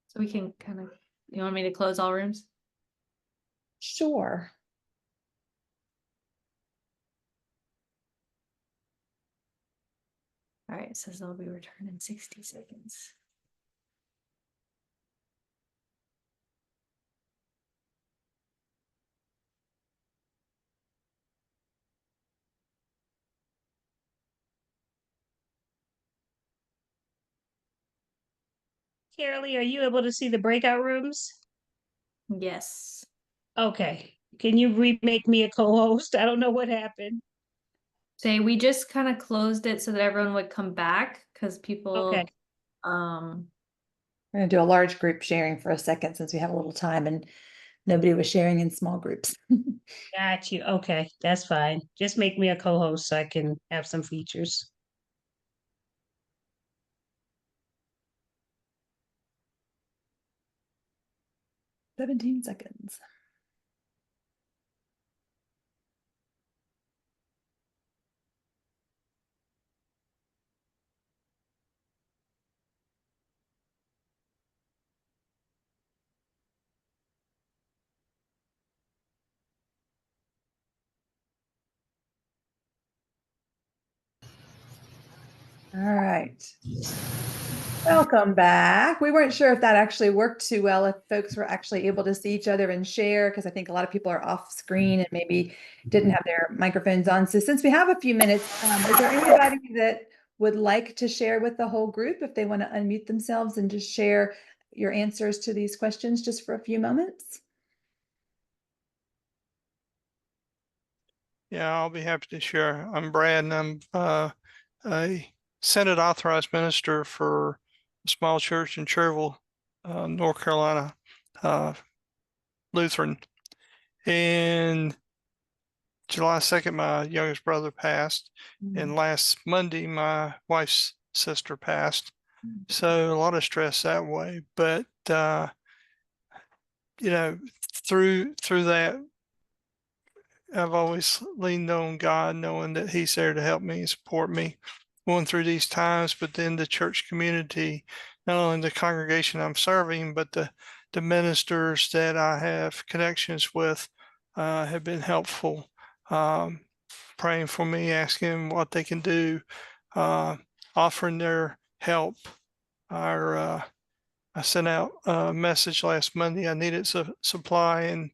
So we can kind of, you want me to close all rooms? Sure. All right, it says they'll be returned in 60 seconds. Carolee, are you able to see the breakout rooms? Yes. Okay. Can you remake me a co-host? I don't know what happened. Say we just kind of closed it so that everyone would come back because Okay. people We're going to do a large group sharing for a second since we have a little time and nobody was sharing in small groups. Got you. Okay, that's fine. Just make me a co-host so I can have some features. 17 seconds. All right. Welcome back. We weren't sure if that actually worked too well, if folks were actually able to see each other and share, because I think a lot of people are off screen and maybe didn't have their microphones on. So since we have a few minutes, is there anybody that would like to share with the whole group if they want to unmute themselves and just share your answers to these questions just for a few moments? Yeah, I'll be happy to share. I'm Brad, and I'm a Senate authorized minister for a small church in Cherville, North Carolina, Lutheran. And July 2nd, my youngest brother passed. And last Monday, my wife's sister passed. So a lot of stress that way. But, through that, I've always leaned on God, knowing that He's there to help me and support me going through these times. But then the church community, not only the congregation I'm serving, but the ministers that I have connections with have been helpful, praying for me, asking what they can do, offering their help. I sent out a message last Monday. I needed supply, and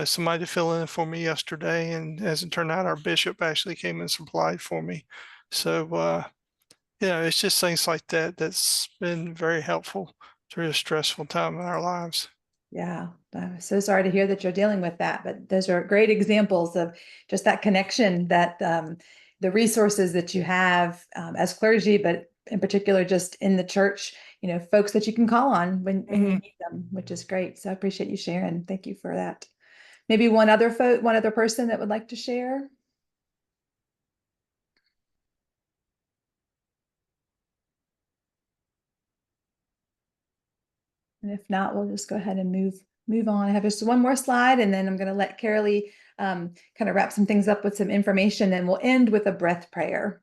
somebody to fill in for me yesterday, and as it turned out, our bishop actually came and supplied for me. So, it's just things like that that's been very helpful through a stressful time in our lives. Yeah, I'm so sorry to hear that you're dealing with that, but those are great examples of just that connection, that the resources that you have as clergy, but in particular just in the church, folks that you can call on when you need them, which is great. So I appreciate you sharing. Thank you for that. Maybe one other person that would like to share. And if not, we'll just go ahead and move on. I have just one more slide, and then I'm going to let Carolee kind of wrap some things up with some information, and we'll end with a breath prayer.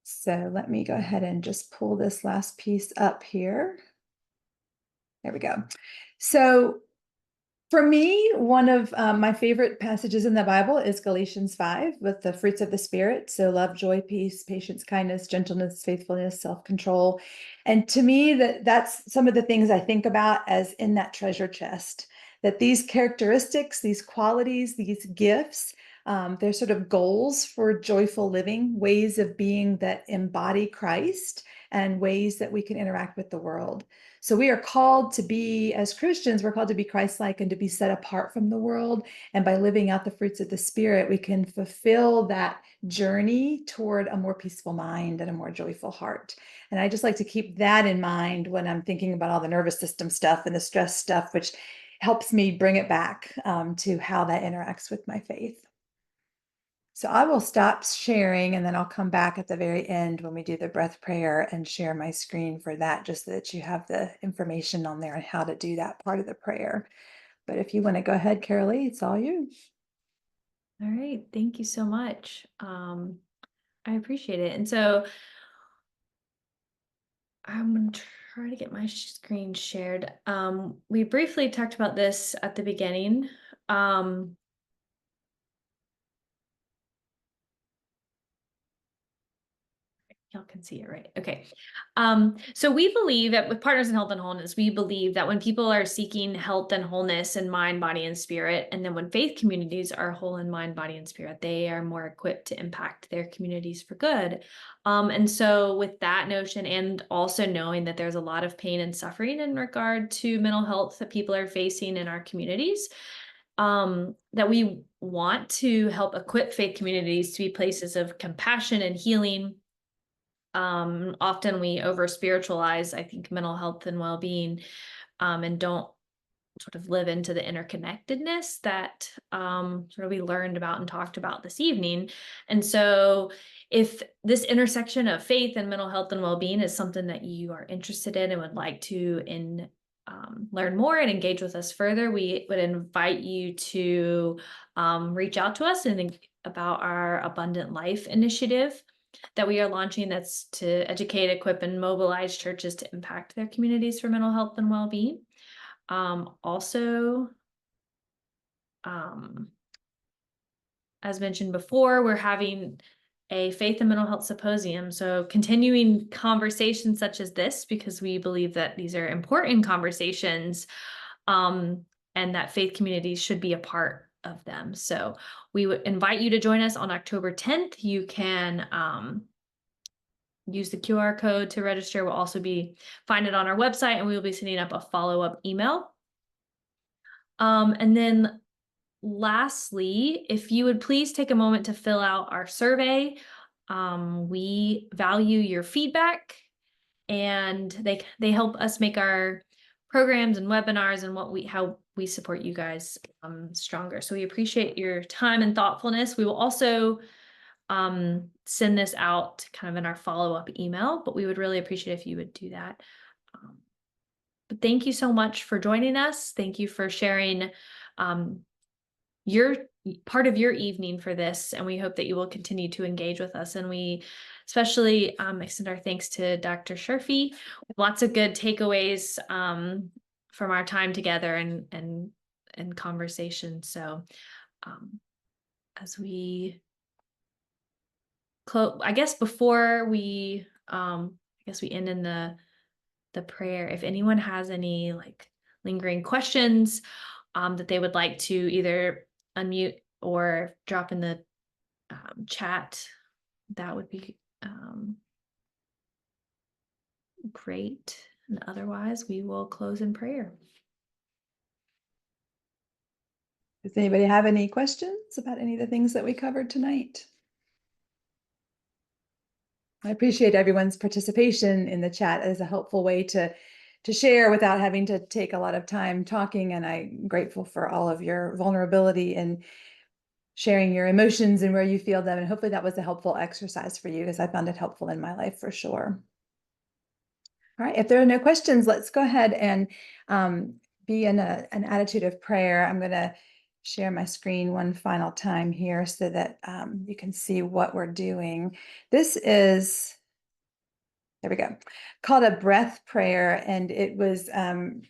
So let me go ahead and just pull this last piece up here. There we go. So for me, one of my favorite passages in the Bible is Galatians 5 with the fruits of the Spirit. So love, joy, peace, patience, kindness, gentleness, faithfulness, self-control. And to me, that's some of the things I think about as in that treasure chest, that these characteristics, these qualities, these gifts, they're sort of goals for joyful living, ways of being that embody Christ and ways that we can interact with the world. So we are called to be, as Christians, we're called to be Christ-like and to be set apart from the world. And by living out the fruits of the Spirit, we can fulfill that journey toward a more peaceful mind and a more joyful heart. And I just like to keep that in mind when I'm thinking about all the nervous system stuff and the stress stuff, which helps me bring it back to how that interacts with my faith. So I will stop sharing, and then I'll come back at the very end when we do the breath prayer and share my screen for that, just so that you have the information on there on how to do that part of the prayer. But if you want to go ahead, Carolee, it's all you. All right. Thank you so much. I appreciate it. And so I'm going to try to get my screen shared. We briefly talked about this at the beginning. Y'all can see it, right? Okay. So we believe that with Partners in Health and Wholeness, we believe that when people are seeking health and wholeness in mind, body, and spirit, and then when faith communities are whole in mind, body, and spirit, they are more equipped to impact their communities for good. And so with that notion, and also knowing that there's a lot of pain and suffering in regard to mental health that people are facing in our communities, that we want to help equip faith communities to be places of compassion and healing. Often we over spiritualize, I think, mental health and well-being, and don't sort of live into the interconnectedness that sort of we learned about and talked about this evening. And so if this intersection of faith and mental health and well-being is something that you are interested in and would like to learn more and engage with us further, we would invite you to reach out to us and think about our Abundant Life initiative that we are launching, that's to educate, equip, and mobilize churches to impact their communities for mental health and well-being. Also, as mentioned before, we're having a faith and mental health symposium. So continuing conversations such as this, because we believe that these are important conversations, and that faith communities should be a part of them. So we would invite you to join us on October 10th. You can use the QR code to register. We'll also find it on our website, and we will be sending up a follow-up email. And then lastly, if you would please take a moment to fill out our survey. We value your feedback, and they help us make our programs and webinars and how we support you guys stronger. So we appreciate your time and thoughtfulness. We will also send this out kind of in our follow-up email, but we would really appreciate if you would do that. But thank you so much for joining us. Thank you for sharing your part of your evening for this, and we hope that you will continue to engage with us. And we especially extend our thanks to Dr. Sherfey. Lots of good takeaways from our time together and conversation. So as we close, I guess before we end in the prayer, if anyone has any like lingering questions that they would like to either unmute or drop in the chat, that would be great. And otherwise, we will close in prayer. Does anybody have any questions about any of the things that we covered tonight? I appreciate everyone's participation in the chat as a helpful way to share without having to take a lot of time talking. And I'm grateful for all of your vulnerability and sharing your emotions and where you feel them. And hopefully that was a helpful exercise for you, because I found it helpful in my life for sure. All right, if there are no questions, let's go ahead and be in an attitude of prayer. I'm going to share my screen one final time here so that you can see what we're doing. This is, there we go, called a breath prayer. And it was,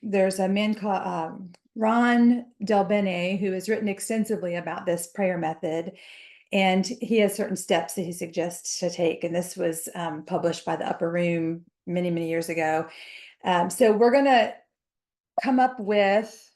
there's a man called Ron Del Bene who has written extensively about this prayer method. And he has certain steps that he suggests to take. And this was published by the Upper Room many, many years ago. So we're going to come up with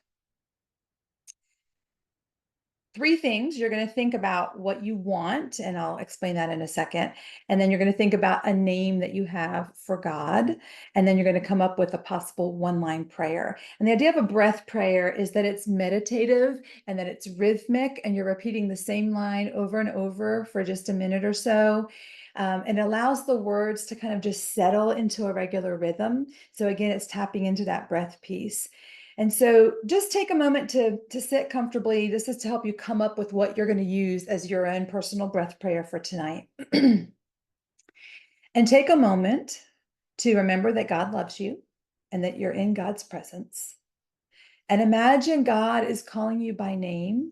3 things. You're going to think about what you want, and I'll explain that in a second. And then you're going to think about a name that you have for God. And then you're going to come up with a possible one-line prayer. And the idea of a breath prayer is that it's meditative and that it's rhythmic, and you're repeating the same line over and over for just a minute or so. And it allows the words to kind of just settle into a regular rhythm. So again, it's tapping into that breath piece. And so just take a moment to sit comfortably. This is to help you come up with what you're going to use as your own personal breath prayer for tonight. And take a moment to remember that God loves you and that you're in God's presence. And imagine God is calling you by name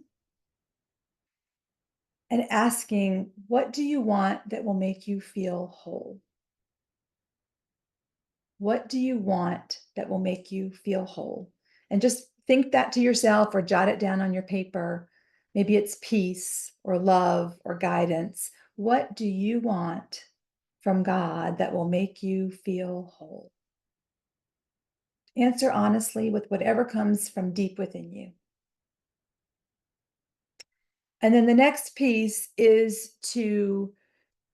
and asking, what do you want that will make you feel whole? What do you want that will make you feel whole? And just think that to yourself or jot it down on your paper. Maybe it's peace or love or guidance. What do you want from God that will make you feel whole? Answer honestly with whatever comes from deep within you. And then the next piece is to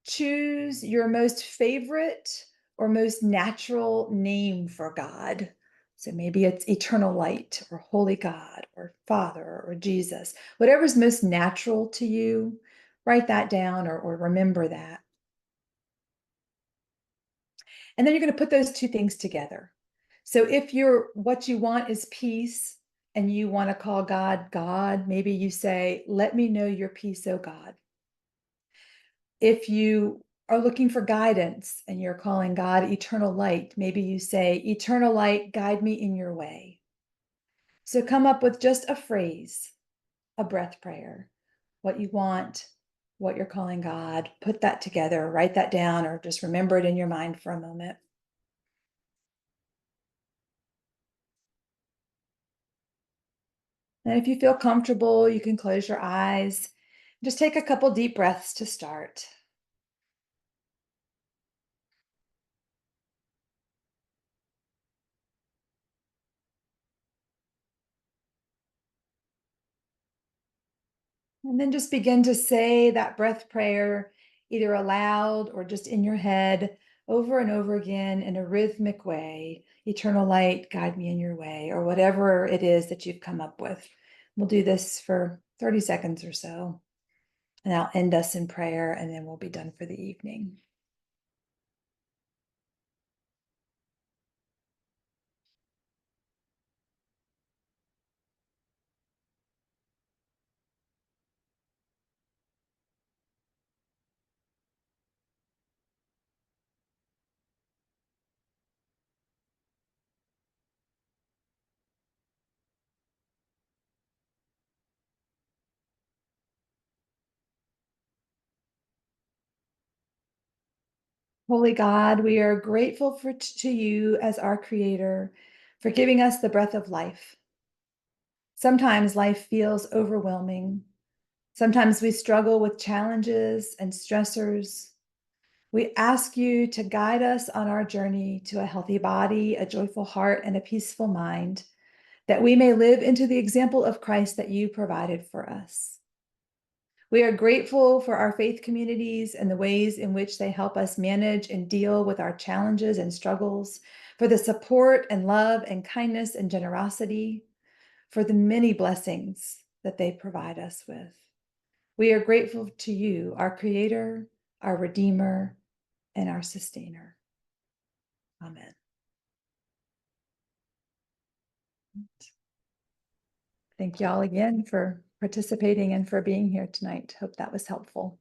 choose your most favorite or most natural name for God. So maybe it's eternal light or holy God or Father or Jesus, whatever's most natural to you, write that down or remember that. And then you're going to put those 2 things together. So if what you want is peace and you want to call God, God, maybe you say, let me know your peace, oh God. If you are looking for guidance and you're calling God eternal light, maybe you say, eternal light, guide me in your way. So come up with just a phrase, a breath prayer, what you want, what you're calling God, put that together, write that down, or just remember it in your mind for a moment. And if you feel comfortable, you can close your eyes. Just take a couple deep breaths to start. And then just begin to say that breath prayer, either aloud or just in your head, over and over again in a rhythmic way. Eternal light, guide me in your way, or whatever it is that you've come up with. We'll do this for 30 seconds or so. And I'll end us in prayer, and then we'll be done for the evening. Holy God, we are grateful to you as our creator for giving us the breath of life. Sometimes life feels overwhelming. Sometimes we struggle with challenges and stressors. We ask you to guide us on our journey to a healthy body, a joyful heart, and a peaceful mind, that we may live into the example of Christ that you provided for us. We are grateful for our faith communities and the ways in which they help us manage and deal with our challenges and struggles, for the support and love and kindness and generosity, for the many blessings that they provide us with. We are grateful to you, our Creator, our Redeemer, and our Sustainer. Amen. Thank you all again for participating and for being here tonight. Hope that was helpful.